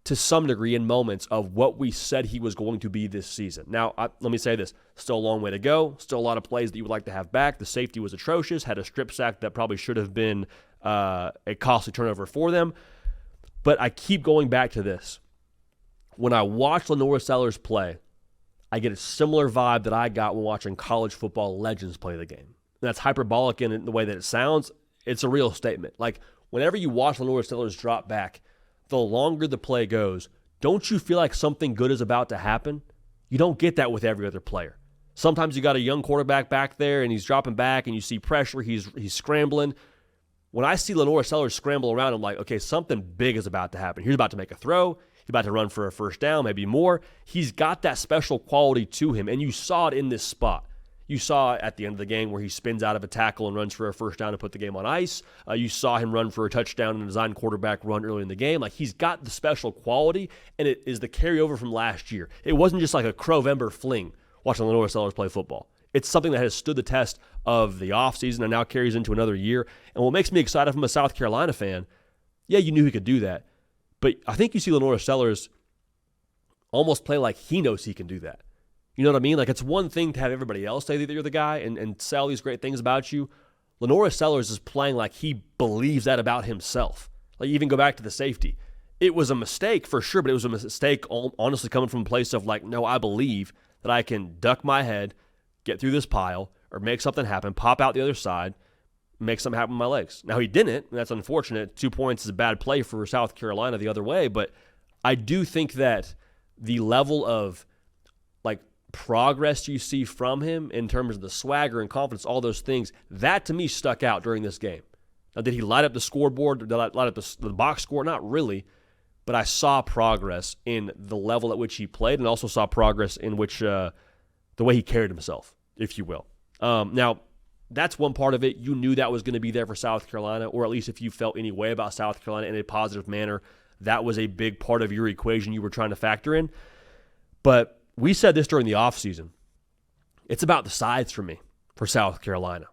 to some degree in moments of what we said he was going to be this season. Now, let me say this. Still a long way to go. Still a lot of plays that you would like to have back. The safety was atrocious. Had a strip sack that probably should have been a costly turnover for them. But I keep going back to this. When I watch Lenore Sellers play, I get a similar vibe that I got when watching college football legends play the game. And that's hyperbolic in the way that it sounds. It's a real statement. Like, whenever you watch Lenore Sellers drop back, the longer the play goes, don't you feel like something good is about to happen? You don't get that with every other player. Sometimes you got a young quarterback back there and he's dropping back and you see pressure, he's scrambling. When I see Lenore Sellers scramble around, I'm like, okay, something big is about to happen. He's about to make a throw. He's about to run for a first down, maybe more. He's got that special quality to him, and you saw it in this spot. You saw it at the end of the game where he spins out of a tackle and runs for a first down to put the game on ice. You saw him run for a touchdown in a design quarterback run early in the game. Like, he's got the special quality, and it is the carryover from last year. It wasn't just like a Crowember fling watching Lenore Sellers play football. It's something that has stood the test of the offseason and now carries into another year. And what makes me excited from a South Carolina fan, yeah, you knew he could do that. But I think you see Lenore Sellers almost play like he knows he can do that. You know what I mean? Like, it's one thing to have everybody else say that you're the guy and sell these great things about you. Lenore Sellers is playing like he believes that about himself. Like, even go back to the safety. It was a mistake for sure, but it was a mistake honestly coming from a place of like, no, I believe that I can duck my head, get through this pile, or make something happen, pop out the other side, make something happen with my legs. Now, he didn't, and that's unfortunate. 2 points is a bad play for South Carolina the other way, but I do think that the level of like progress you see from him in terms of the swagger and confidence, all those things, that to me stuck out during this game. Now, did he light up the scoreboard? Did he light up the box score? Not really, but I saw progress in the level at which he played and also saw progress in which the way he carried himself, if you will. Now, that's one part of it. You knew that was going to be there for South Carolina, or at least if you felt any way about South Carolina in a positive manner, that was a big part of your equation you were trying to factor in. But we said this during the offseason. It's about the sides for me for South Carolina.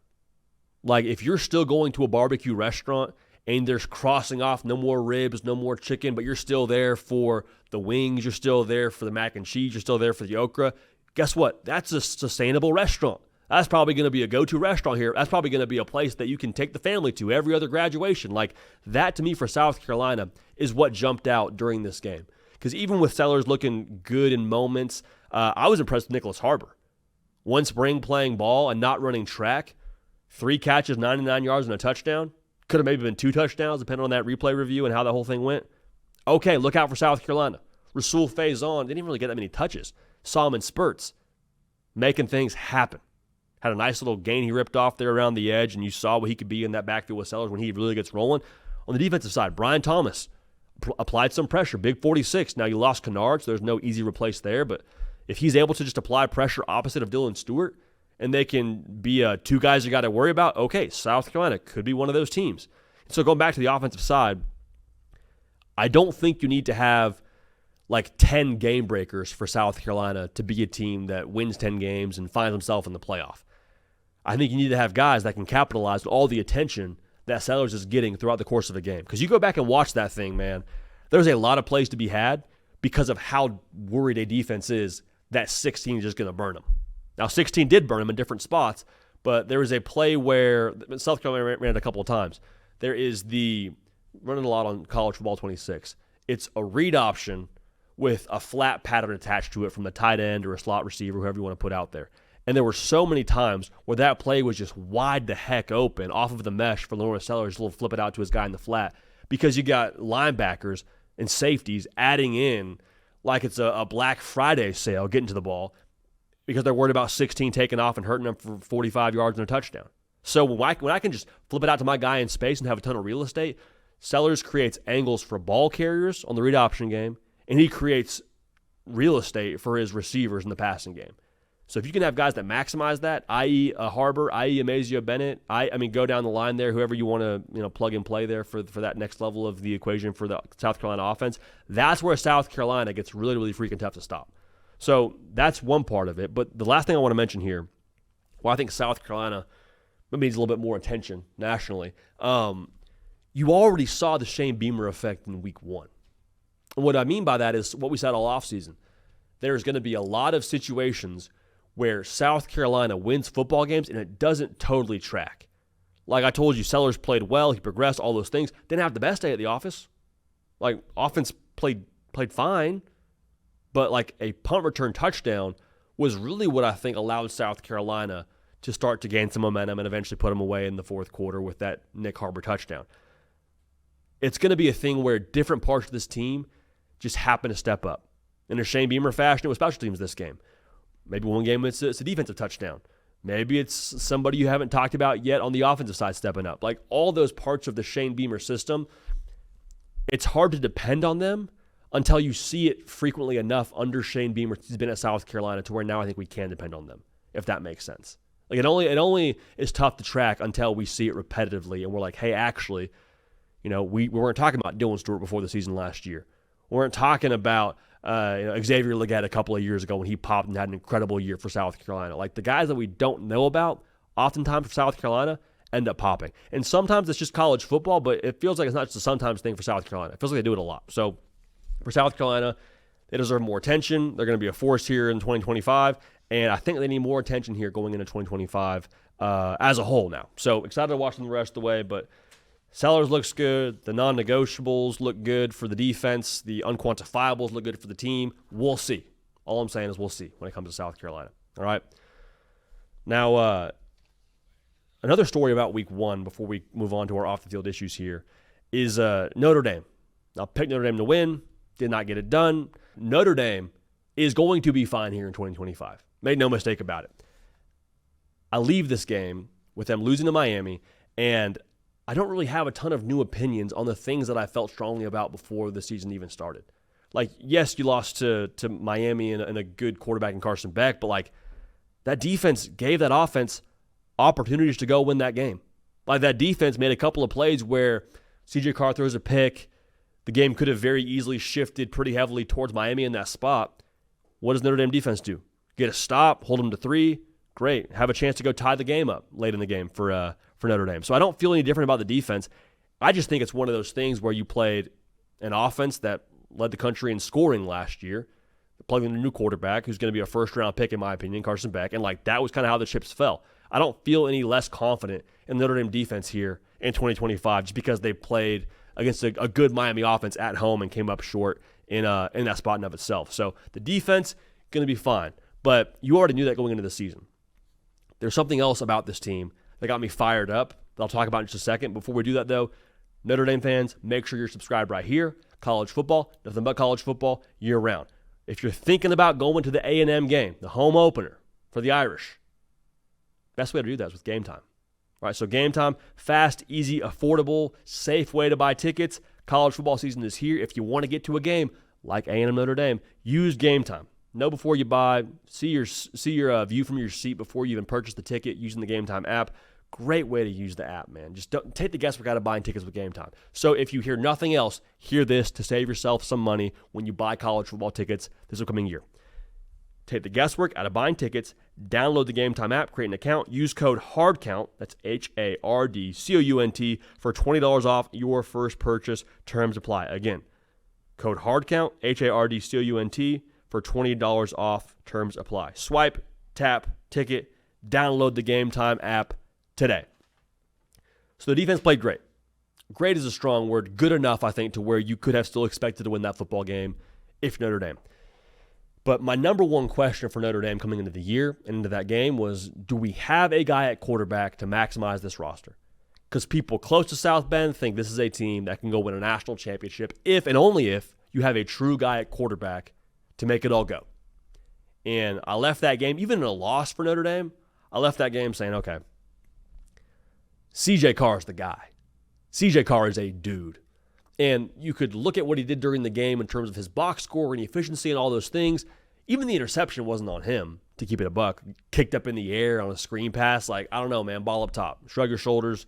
Like, if you're still going to a barbecue restaurant and there's crossing off no more ribs, no more chicken, but you're still there for the wings, you're still there for the mac and cheese, you're still there for the okra, guess what? That's a sustainable restaurant. That's probably going to be a go-to restaurant here. That's probably going to be a place that you can take the family to every other graduation. Like, that to me for South Carolina is what jumped out during this game. Because even with Sellers looking good in moments, I was impressed with Nicholas Harbor. One spring playing ball and not running track, 3 catches, 99 yards, and a touchdown. Could have maybe been 2 touchdowns, depending on that replay review and how the whole thing went. Okay, look out for South Carolina. Rasul Faison didn't even really get that many touches. Saw him in spurts, making things happen. Had a nice little gain he ripped off there around the edge, and you saw what he could be in that backfield with Sellers when he really gets rolling. On the defensive side, Brian Thomas applied some pressure, big 46. Now you lost Kennard, so there's no easy replace there, but if he's able to just apply pressure opposite of Dylan Stewart, and they can be 2 guys you got to worry about, okay, South Carolina could be one of those teams. So going back to the offensive side, I don't think you need to have like 10 game breakers for South Carolina to be a team that wins 10 games and finds himself in the playoff. I think you need to have guys that can capitalize on all the attention that Sellers is getting throughout the course of a game. Because you go back and watch that thing, man, there's a lot of plays to be had because of how worried a defense is that 16 is just going to burn them. Now, 16 did burn them in different spots, but there was a play where South Carolina ran it a couple of times. There is the running a lot on College Football 26. It's a read option with a flat pattern attached to it from the tight end or a slot receiver, whoever you want to put out there. And there were so many times where that play was just wide the heck open off of the mesh for Lawrence Sellers to flip it out to his guy in the flat because you got linebackers and safeties adding in like it's a Black Friday sale getting to the ball because they're worried about 16 taking off and hurting them for 45 yards and a touchdown. So when I can just flip it out to my guy in space and have a ton of real estate, Sellers creates angles for ball carriers on the read option game, and he creates real estate for his receivers in the passing game. So if you can have guys that maximize that, i.e. a Harbor, i.e. Amazio Bennett, I mean, go down the line there, whoever you want to plug and play there for that next level of the equation for the South Carolina offense, that's where South Carolina gets really, really freaking tough to stop. So that's one part of it. But the last thing I want to mention here, well, I think South Carolina maybe needs a little bit more attention nationally. You already saw the Shane Beamer effect in week 1. And what I mean by that is what we said all offseason. There's going to be a lot of situations where South Carolina wins football games and it doesn't totally track. Like I told you, Sellers played well, he progressed, all those things. Didn't have the best day at the office. Like, offense played fine, but like a punt return touchdown was really what I think allowed South Carolina to start to gain some momentum and eventually put them away in the fourth quarter with that Nick Harbor touchdown. It's going to be a thing where different parts of this team just happen to step up. In a Shane Beamer fashion, it was special teams this game. Maybe one game it's a defensive touchdown. Maybe it's somebody you haven't talked about yet on the offensive side stepping up. Like all those parts of the Shane Beamer system, it's hard to depend on them until you see it frequently enough under Shane Beamer. He's been at South Carolina to where now I think we can depend on them, if that makes sense. Like it only is tough to track until we see it repetitively and we're like, hey, actually, we weren't talking about Dylan Stewart before the season last year. We weren't talking about Xavier Legette a couple of years ago when he popped and had an incredible year for South Carolina. Like the guys that we don't know about, oftentimes for South Carolina, end up popping. And sometimes it's just college football, but it feels like it's not just a sometimes thing for South Carolina. It feels like they do it a lot. So for South Carolina, they deserve more attention. They're going to be a force here in 2025, and I think they need more attention here going into 2025 as a whole now. So excited to watch them the rest of the way, but Sellers looks good. The non-negotiables look good for the defense. The unquantifiables look good for the team. We'll see. All I'm saying is we'll see when it comes to South Carolina. All right. Now, another story about week 1 before we move on to our off-the-field issues here is Notre Dame. I picked Notre Dame to win. Did not get it done. Notre Dame is going to be fine here in 2025. Made no mistake about it. I leave this game with them losing to Miami, and I don't really have a ton of new opinions on the things that I felt strongly about before the season even started. Like, yes, you lost to Miami and a good quarterback in Carson Beck, but like that defense gave that offense opportunities to go win that game. Like that defense made a couple of plays where CJ Carr throws a pick. The game could have very easily shifted pretty heavily towards Miami in that spot. What does Notre Dame defense do? Get a stop, hold them to 3. Great. Have a chance to go tie the game up late in the game for Notre Dame. So I don't feel any different about the defense. I just think it's one of those things where you played an offense that led the country in scoring last year, plugging in a new quarterback who's going to be a first-round pick, in my opinion, Carson Beck, and like that was kind of how the chips fell. I don't feel any less confident in the Notre Dame defense here in 2025 just because they played against a good Miami offense at home and came up short in that spot in of itself. So the defense, going to be fine. But you already knew that going into the season. There's something else about this team that got me fired up that I'll talk about in just a second. Before we do that, though, Notre Dame fans, make sure you're subscribed right here. College football, nothing but college football year-round. If you're thinking about going to the A&M game, the home opener for the Irish, best way to do that is with Game Time. All right, so Game Time, fast, easy, affordable, safe way to buy tickets. College football season is here. If you want to get to a game like A&M Notre Dame, use Game Time. Know before you buy. See your view from your seat before you even purchase the ticket using the Game Time app. Great way to use the app, man. Just don't take the guesswork out of buying tickets with Game Time. So if you hear nothing else, hear this to save yourself some money when you buy college football tickets this upcoming year. Take the guesswork out of buying tickets, download the Game Time app, create an account, use code HARDCOUNT, that's HARDCOUNT, for $20 off your first purchase. Terms apply. Again, code HARDCOUNT, HARDCOUNT, for $20 off. Terms apply. Swipe, tap, ticket, download the Game Time app today. So the defense played great. Great is a strong word. Good enough, I think, to where you could have still expected to win that football game if Notre Dame. But my number one question for Notre Dame coming into the year and into that game was, do we have a guy at quarterback to maximize this roster? Because people close to South Bend think this is a team that can go win a national championship if and only if you have a true guy at quarterback to make it all go. And I left that game, even in a loss for Notre Dame, I left that game saying, okay, CJ Carr is the guy. CJ Carr is a dude. And you could look at what he did during the game in terms of his box score and efficiency and all those things. Even the interception wasn't on him, to keep it a buck. Kicked up in the air on a screen pass. Like, I don't know, man. Ball up top. Shrug your shoulders.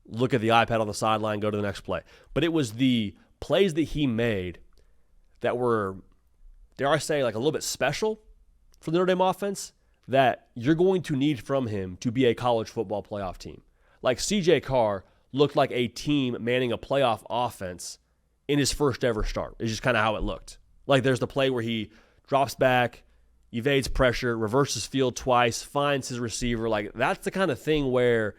Look at the iPad on the sideline. Go to the next play. But it was the plays that he made that were, dare I say, like a little bit special for the Notre Dame offense that you're going to need from him to be a college football playoff team. Like CJ Carr looked like a team manning a playoff offense in his first ever start. It's just kind of how it looked. Like there's the play where he drops back, evades pressure, reverses field twice, finds his receiver. Like that's the kind of thing where,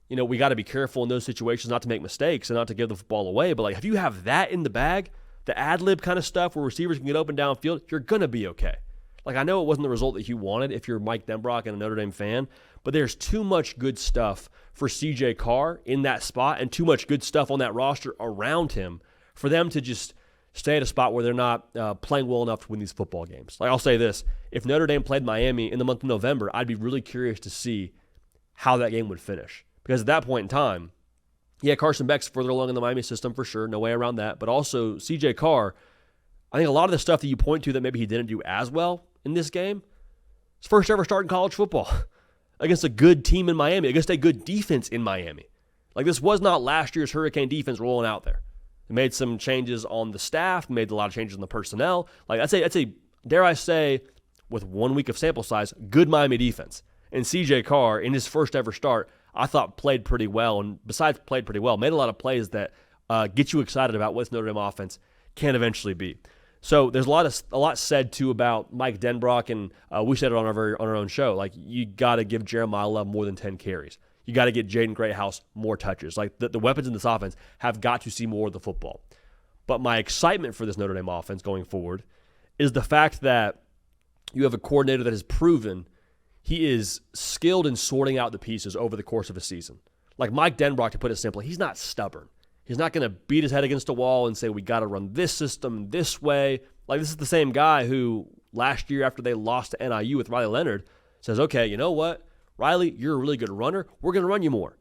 you know, we got to be careful in those situations not to make mistakes and not to give the football away. But like if you have that in the bag, the ad-lib kind of stuff where receivers can get open downfield, you're going to be okay. Like I know it wasn't the result that you wanted if you're Mike Denbrock and a Notre Dame fan, but there's too much good stuff for CJ Carr in that spot and too much good stuff on that roster around him for them to just stay at a spot where they're not playing well enough to win these football games. Like I'll say this, if Notre Dame played Miami in the month of November, I'd be really curious to see how that game would finish. Because at that point in time, yeah, Carson Beck's further along in the Miami system for sure, no way around that. But also CJ Carr, I think a lot of the stuff that you point to that maybe he didn't do as well in this game, his first ever start in college football against a good team in Miami, against a good defense in Miami. Like this was not last year's Hurricane defense rolling out there. They made some changes on the staff, made a lot of changes in the personnel. Like that's a dare I say, with 1 week of sample size, good Miami defense. And CJ Carr, in his first ever start, I thought played pretty well. And besides played pretty well, made a lot of plays that get you excited about what this Notre Dame offense can eventually be. So there's a lot said too about Mike Denbrock, and we said it on our own show. Like you got to give Jeremiah Love more than 10 carries. You got to get Jaden Greathouse more touches. Like the weapons in this offense have got to see more of the football. But my excitement for this Notre Dame offense going forward is the fact that you have a coordinator that has proven he is skilled in sorting out the pieces over the course of a season. Like Mike Denbrock, to put it simply, he's not stubborn. He's not going to beat his head against a wall and say, we got to run this system this way. Like this is the same guy who last year after they lost to NIU with Riley Leonard says, okay, you know what? Riley, you're a really good runner. We're going to run you more.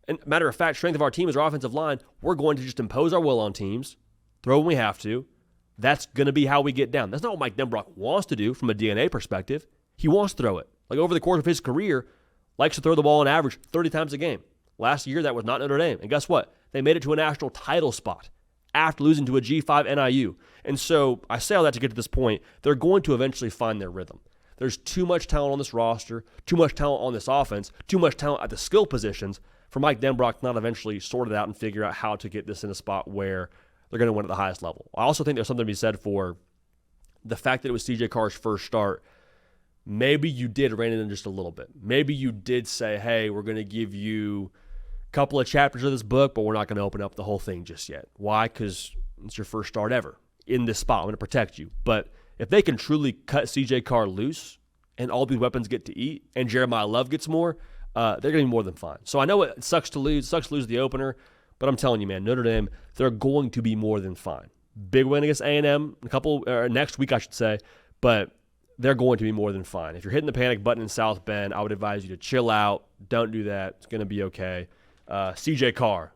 And matter of fact, strength of our team is our offensive line. We're going to just impose our will on teams, throw when we have to. That's going to be how we get down. That's not what Mike Denbrock wants to do from a DNA perspective. He wants to throw it. Like over the course of his career, likes to throw the ball on average 30 times a game. Last year, that was not Notre Dame. And guess what? They made it to a national title spot after losing to a G5 NIU. And so I say all that to get to this point. They're going to eventually find their rhythm. There's too much talent on this roster, too much talent on this offense, too much talent at the skill positions for Mike Denbrock to not eventually sort it out and figure out how to get this in a spot where they're going to win at the highest level. I also think there's something to be said for the fact that it was CJ Carr's first start, maybe you did rein it in just a little bit. Maybe you did say, hey, we're going to give you a couple of chapters of this book, but we're not going to open up the whole thing just yet. Why? Because it's your first start ever in this spot. I'm going to protect you. But if they can truly cut CJ Carr loose and all these weapons get to eat and Jeremiah Love gets more, they're going to be more than fine. So I know it sucks to lose. It sucks to lose the opener, but I'm telling you, man, Notre Dame, they're going to be more than fine. Big win against A&M next week, I should say, but they're going to be more than fine. If you're hitting the panic button in South Bend, I would advise you to chill out. Don't do that. It's going to be okay. CJ Carr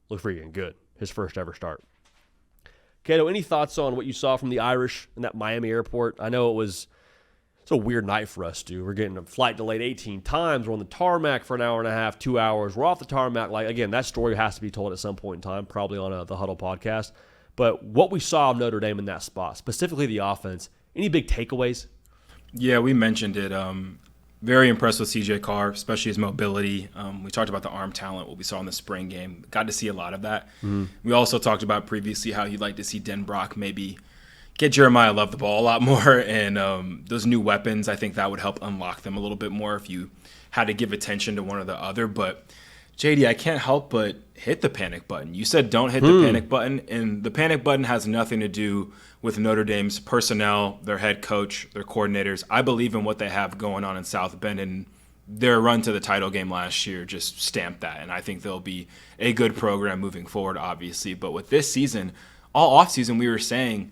looked freaking good. His first ever start. Cato, any thoughts on what you saw from the Irish in that Miami airport? I know it's a weird night for us, dude. We're getting a flight delayed 18 times. We're on the tarmac for an hour and a half, 2 hours. We're off the tarmac. Again, that story has to be told at some point in time, probably on the Huddle podcast. But what we saw of Notre Dame in that spot, specifically the offense, any big takeaways?
Yeah, we mentioned it. Very impressed with CJ Carr, especially his mobility. We talked about the arm talent, what we saw in the spring game. Got to see a lot of that. Mm-hmm. We also talked about previously how you'd like to see Den Brock maybe get Jeremiah Love the ball a lot more. And those new weapons, I think that would help unlock them a little bit more if you had to give attention to one or the other. But JD, I can't help but hit the panic button. You said don't hit the panic button, and the panic button has nothing to do with Notre Dame's personnel, their head coach, their coordinators. I believe in what they have going on in South Bend, and their run to the title game last year just stamped that, and I think they'll be a good program moving forward, obviously. But with this season, all offseason we were saying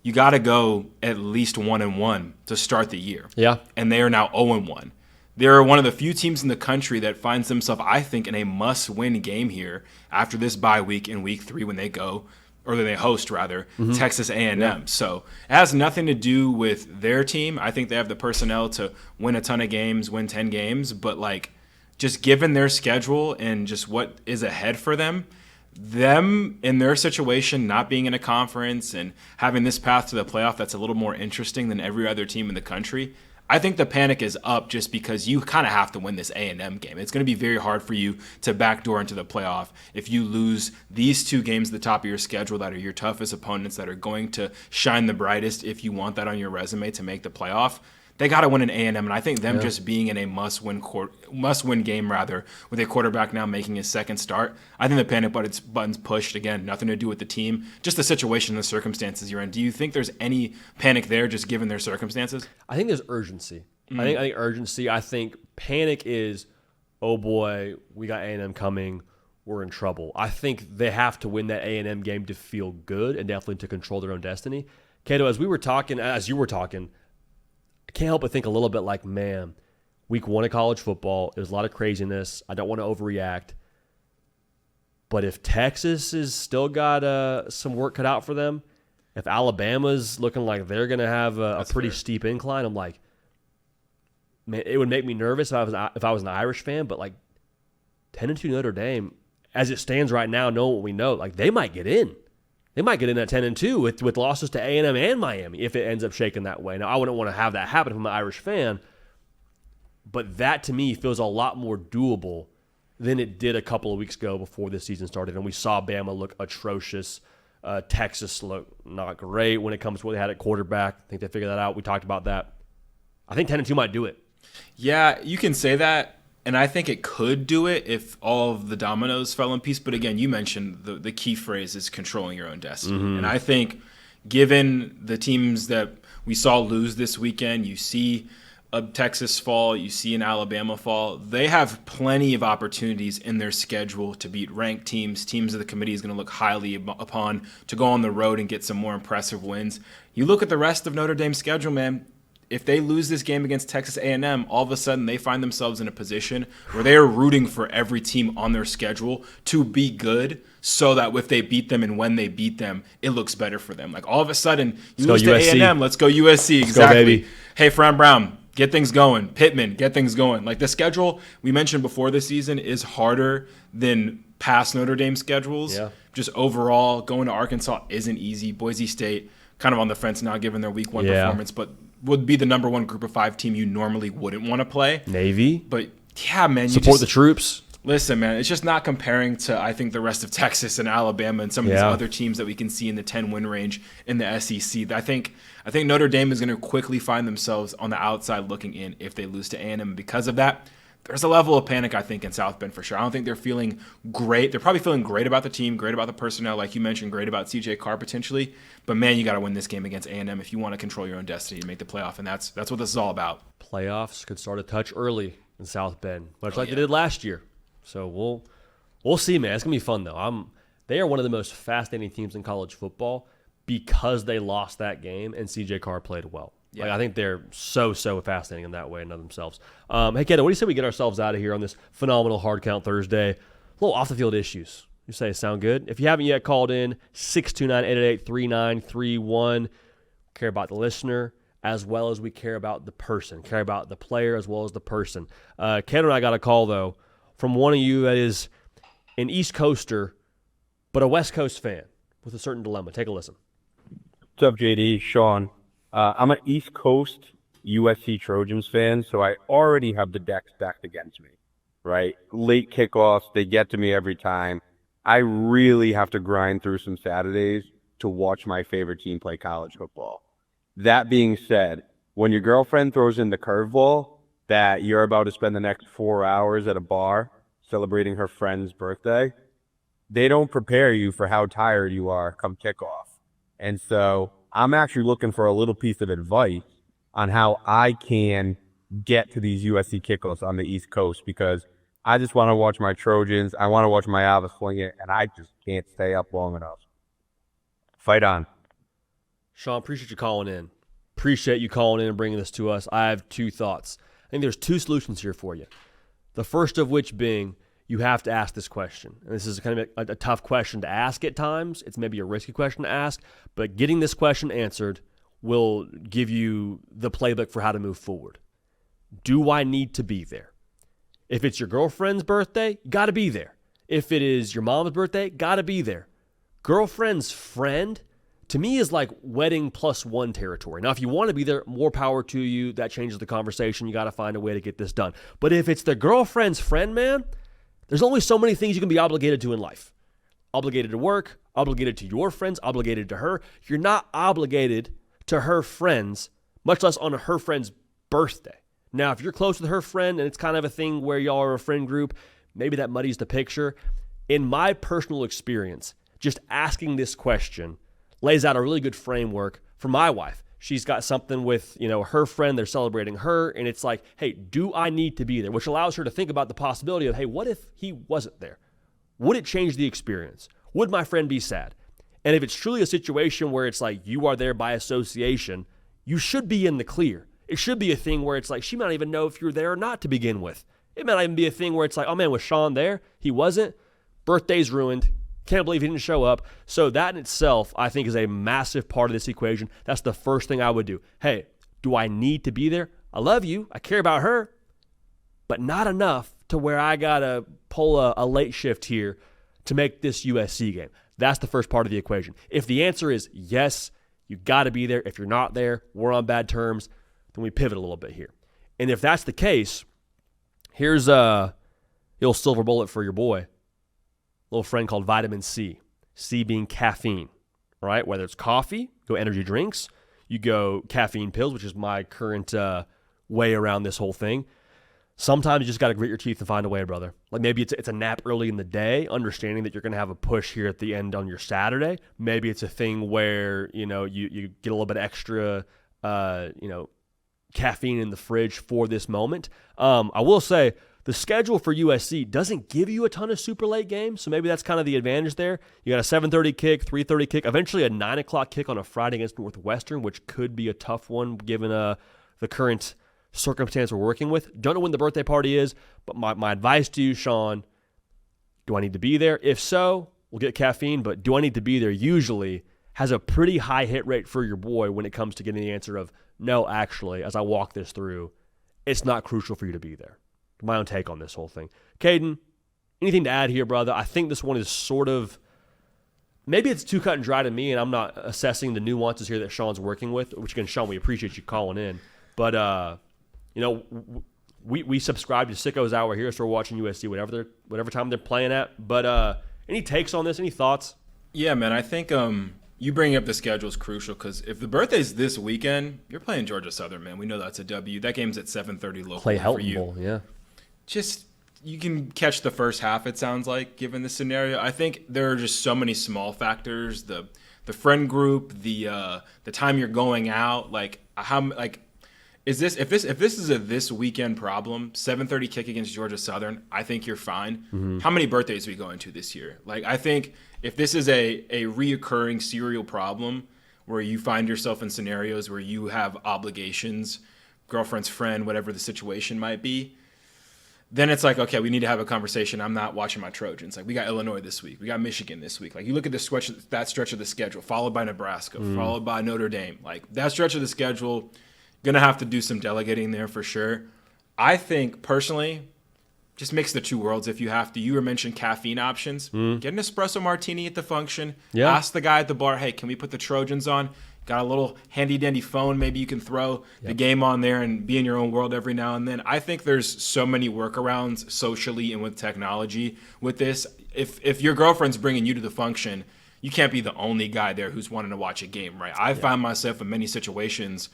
you got to go at least 1-1 to start the year.
Yeah.
And they are now 0-1. They're one of the few teams in the country that finds themselves, I think, in a must-win game here after this bye week in week 3 when they go, or they host, rather, Texas A&M. Yeah. So it has nothing to do with their team. I think they have the personnel to win a ton of games, win 10 games. But, just given their schedule and just what is ahead for them in their situation, not being in a conference and having this path to the playoff that's a little more interesting than every other team in the country, I think the panic is up just because you kind of have to win this A&M game. It's going to be very hard for you to backdoor into the playoff if you lose these 2 games at the top of your schedule that are your toughest opponents that are going to shine the brightest if you want that on your resume to make the playoff. They got to win an A&M, and I think them just being in a must-win game, rather, with a quarterback now making his second start, I think the panic button's pushed. Again, nothing to do with the team, just the situation and the circumstances you're in. Do you think there's any panic there just given their circumstances?
I think there's urgency. I think urgency. I think panic is, oh boy, we got A&M coming, we're in trouble. I think they have to win that A&M game to feel good and definitely to control their own destiny. Cato, as you were talking, I can't help but think a little bit like, man, week 1 of college football, there's a lot of craziness. I don't want to overreact. But if Texas has still got some work cut out for them, if Alabama's looking like they're going to have a pretty steep incline, I'm like, man, it would make me nervous if I was an Irish fan. But 10-2 Notre Dame, as it stands right now, knowing what we know, they might get in. They might get in at 10-2 with losses to A&M and Miami if it ends up shaking that way. Now, I wouldn't want to have that happen if I'm an Irish fan, but that to me feels a lot more doable than it did a couple of weeks ago before this season started. And we saw Bama look atrocious. Texas look not great when it comes to what they had at quarterback. I think they figured that out. We talked about that. I think 10-2 might do it.
Yeah, you can say that. And I think it could do it if all of the dominoes fell in piece. But again, you mentioned the key phrase is controlling your own destiny. Mm-hmm. And I think given the teams that we saw lose this weekend, you see a Texas fall, you see an Alabama fall, they have plenty of opportunities in their schedule to beat ranked teams that the committee is going to look highly upon, to go on the road and get some more impressive wins. You look at the rest of Notre Dame's schedule, man. If they lose this game against Texas A&M, all of a sudden they find themselves in a position where they are rooting for every team on their schedule to be good so that if they beat them and when they beat them, it looks better for them. All of a sudden, you lose to A&M, let's go USC. Exactly.
Go, baby.
Hey, Fran Brown, get things going. Pittman, get things going. The schedule we mentioned before this season is harder than past Notre Dame schedules.
Yeah.
Just overall, going to Arkansas isn't easy. Boise State, kind of on the fence now given their week 1 performance, but would be the number 1 group of 5 team you normally wouldn't want to play.
Navy.
But, yeah, man.
Support the troops.
Listen, man, it's just not comparing to, I think, the rest of Texas and Alabama and some of these other teams that we can see in the 10-win range in the SEC. I think Notre Dame is going to quickly find themselves on the outside looking in if they lose to A&M. Because of that, there's a level of panic, I think, in South Bend for sure. I don't think they're feeling great. They're probably feeling great about the team, great about the personnel, like you mentioned, great about CJ Carr potentially. But, man, you got to win this game against A&M if you want to control your own destiny and make the playoff, and that's what this is all about.
Playoffs could start a touch early in South Bend, much like they did last year. So we'll see, man. It's gonna be fun though. They are one of the most fascinating teams in college football because they lost that game and CJ Carr played well. Yeah. Like, I think they're so fascinating in that way in of themselves. Hey, Kevin, what do you say we get ourselves out of here on this phenomenal Hard Count Thursday? A little off the field issues. You say sound good? If you haven't yet called in, 629-888-3931. Care about the listener as well as we care about the person. Care about the player as well as the person. Ken and I got a call though from one of you that is an East Coaster, but a West Coast fan with a certain dilemma. Take a listen.
What's up, JD? Sean. I'm an East Coast USC Trojans fan, so I already have the decks stacked against me, right? Late kickoffs, they get to me every time. I really have to grind through some Saturdays to watch my favorite team play college football. That being said, when your girlfriend throws in the curveball that you're about to spend the next 4 hours at a bar celebrating her friend's birthday, they don't prepare you for how tired you are come kickoff. And so I'm actually looking for a little piece of advice on how I can get to these USC kickoffs on the East Coast, because I just want to watch my Trojans. I want to watch my Ava sling it, and I just can't stay up long enough. Fight on.
Sean, appreciate you calling in. Appreciate you calling in and bringing this to us. I have two thoughts. I think there's two solutions here for you. The first of which being, you have to ask this question. And this is kind of a tough question to ask at times. It's maybe a risky question to ask, but getting this question answered will give you the playbook for how to move forward. Do I need to be there? If it's your girlfriend's birthday, you got to be there. If it is your mom's birthday, got to be there. Girlfriend's friend, to me, is like wedding plus one territory. Now, if you want to be there, more power to you. That changes the conversation. You got to find a way to get this done. But if it's the girlfriend's friend, man, there's only so many things you can be obligated to in life. Obligated to work, obligated to your friends, obligated to her. You're not obligated to her friends, much less on her friend's birthday. Now, if you're close with her friend and it's kind of a thing where y'all are a friend group, maybe that muddies the picture. In my personal experience, just asking this question lays out a really good framework for my wife. She's got something with, her friend, they're celebrating her, and it's like, hey, do I need to be there? Which allows her to think about the possibility of, hey, what if he wasn't there? Would it change the experience? Would my friend be sad? And if it's truly a situation where it's like you are there by association, you should be in the clear. It should be a thing where it's like she might not even know if you're there or not to begin with. It might not even be a thing where it's like, oh man, was Sean there? He wasn't. Birthday's ruined. Can't believe he didn't show up. So that in itself, I think, is a massive part of this equation. That's the first thing I would do. Hey, do I need to be there? I love you. I care about her. But not enough to where I got to pull a late shift here to make this USC game. That's the first part of the equation. If the answer is yes, you got to be there. If you're not there, we're on bad terms, then we pivot a little bit here. And if that's the case, here's a little silver bullet for your boy. Little friend called vitamin C. C being caffeine, right? Whether it's coffee, go energy drinks. You go caffeine pills, which is my current way around this whole thing. Sometimes you just got to grit your teeth and find a way, brother. Like maybe it's a nap early in the day, understanding that you're going to have a push here at the end on your Saturday. Maybe it's a thing where, you get a little bit extra, caffeine in the fridge for this moment. I will say, the schedule for USC doesn't give you a ton of super late games, so maybe that's kind of the advantage there. You got a 7:30 kick, 3:30 kick, eventually a 9 o'clock kick on a Friday against Northwestern, which could be a tough one given the current circumstance we're working with. Don't know when the birthday party is, but my advice to you, Sean, do I need to be there? If so, we'll get caffeine, but do I need to be there usually has a pretty high hit rate for your boy when it comes to getting the answer of, no, actually, as I walk this through, it's not crucial for you to be there. My own take on this whole thing. Caden, anything to add here, brother? I think this one is sort of, maybe it's too cut and dry to me, and I'm not assessing the nuances here that Sean's working with, which again, Sean, we appreciate you calling in. But, we subscribe to Sicko's Hour here, so we're watching USC whatever time they're playing at. But any takes on this? Any thoughts?
Yeah, man, I think you bringing up the schedule is crucial because if the birthday's this weekend, you're playing Georgia Southern, man. We know that's a W. That game's at 7:30 local
Play
for you.
Helton Bowl, yeah.
Just you can catch the first half, it sounds like, given the scenario. I think there are just so many small factors. The friend group, the time you're going out, if this is a this weekend problem, 7:30 kick against Georgia Southern, I think you're fine.
Mm-hmm.
How many birthdays are we going to this year? Like, I think if this is a reoccurring serial problem where you find yourself in scenarios where you have obligations, girlfriend's friend, whatever the situation might be, then it's like, okay, we need to have a conversation. I'm not watching my Trojans. Like, we got Illinois this week. We got Michigan this week. Like, you look at that stretch of the schedule, followed by Nebraska, followed by Notre Dame. Like, that stretch of the schedule, going to have to do some delegating there for sure. I think, personally, just mix the two worlds if you have to. You were mentioning caffeine options. Get an espresso martini at the function.
Yeah.
Ask the guy at the bar, hey, can we put the Trojans on? Got a little handy-dandy phone. Maybe you can throw the game on there and be in your own world every now and then. I think there's so many workarounds socially and with technology with this. If your girlfriend's bringing you to the function, you can't be the only guy there who's wanting to watch a game, right? I find myself in many situations.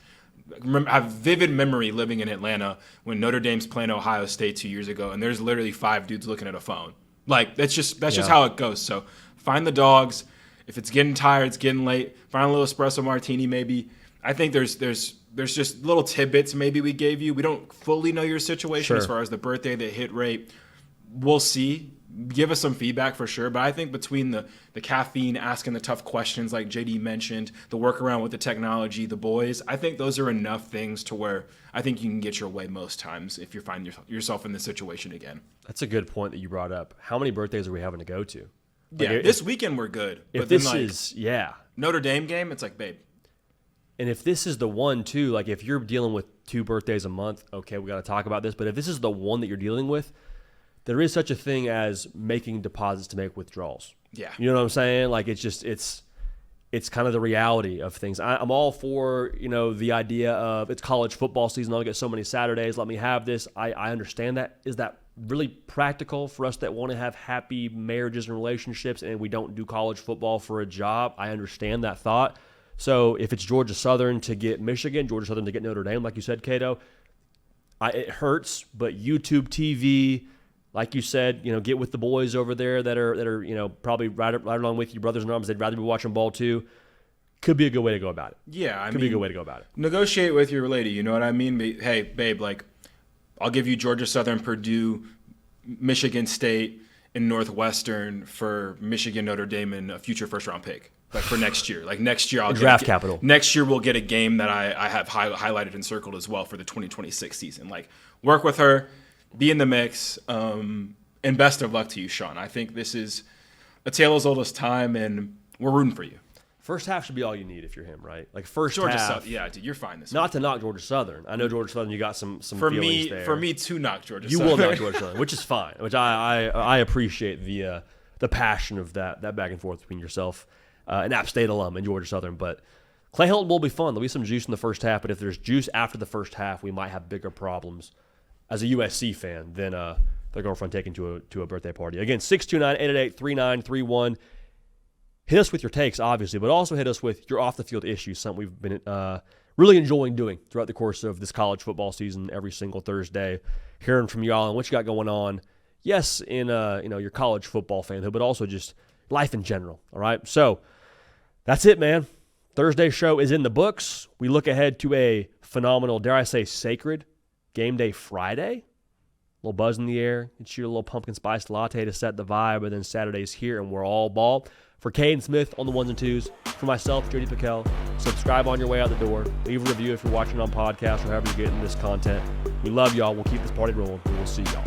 I have vivid memory living in Atlanta when Notre Dame's playing Ohio State 2 years ago, and there's literally 5 dudes looking at a phone. Like, that's just how it goes. So find the dogs. If it's getting tired, it's getting late, find a little espresso martini maybe. I think there's just little tidbits maybe we gave you. We don't fully know your situation as far as the birthday, the hit rate. We'll see. Give us some feedback for sure. But I think between the caffeine, asking the tough questions like JD mentioned, the workaround with the technology, the boys, I think those are enough things to where I think you can get your way most times if you find yourself in this situation again.
That's a good point that you brought up. How many birthdays are we having to go to?
Like, this weekend we're good.
If this is
Notre Dame game, it's like, babe.
And if this is the one too, like if you're dealing with 2 birthdays a month, okay, we got to talk about this. But if this is the one that you're dealing with, there is such a thing as making deposits to make withdrawals.
Yeah.
You know what I'm saying? Like it's kind of the reality of things. I'm all for, the idea of it's college football season. I'll get so many Saturdays. Let me have this. I understand that. Is that really practical for us that want to have happy marriages and relationships and we don't do college football for a job? I understand that thought. So if it's Georgia Southern to get Michigan, Georgia Southern to get Notre Dame, like you said, Cato, it hurts, but YouTube TV, like you said, get with the boys over there that are probably right along with you, brothers in arms. They'd rather be watching ball too. Could be a good way to go about it.
Yeah,
could be a good way to go about it.
Negotiate with your lady. You know what I mean? Hey, babe, like, I'll give you Georgia Southern, Purdue, Michigan State, and Northwestern for Michigan, Notre Dame, and a future first-round pick. Like for next year. Like next year, I'll get
draft capital.
Next year, we'll get a game that I have highlighted and circled as well for the 2026 season. Like, work with her, be in the mix, and best of luck to you, Sean. I think this is a tale as old as time, and we're rooting for you.
First half should be all you need if you're him, right? Like first
Georgia
half.
Southern, yeah, dude, you're fine this week.
Not to knock Georgia Southern. I know Georgia Southern, you got some feelings there.
For me to knock Georgia
you
Southern.
You will knock Georgia Southern, which is fine. Which I appreciate the passion of that back and forth between yourself, an App State alum and Georgia Southern. But Clay Helton will be fun. There'll be some juice in the first half, but if there's juice after the first half, we might have bigger problems as a USC fan than their girlfriend taken to a birthday party. Again, 629-888-3931. Hit us with your takes, obviously, but also hit us with your off-the-field issues, something we've been really enjoying doing throughout the course of this college football season every single Thursday, hearing from y'all and what you got going on. Yes, in your college football fanhood, but also just life in general, all right? So that's it, man. Thursday's show is in the books. We look ahead to a phenomenal, dare I say, sacred game day Friday. A little buzz in the air. Get you a little pumpkin spice latte to set the vibe, and then Saturday's here, and we're all ball. For Caden Smith on the ones and twos, for myself, JD PicKell, subscribe on your way out the door. Leave a review if you're watching on podcast or however you're getting this content. We love y'all. We'll keep this party rolling. We will see y'all.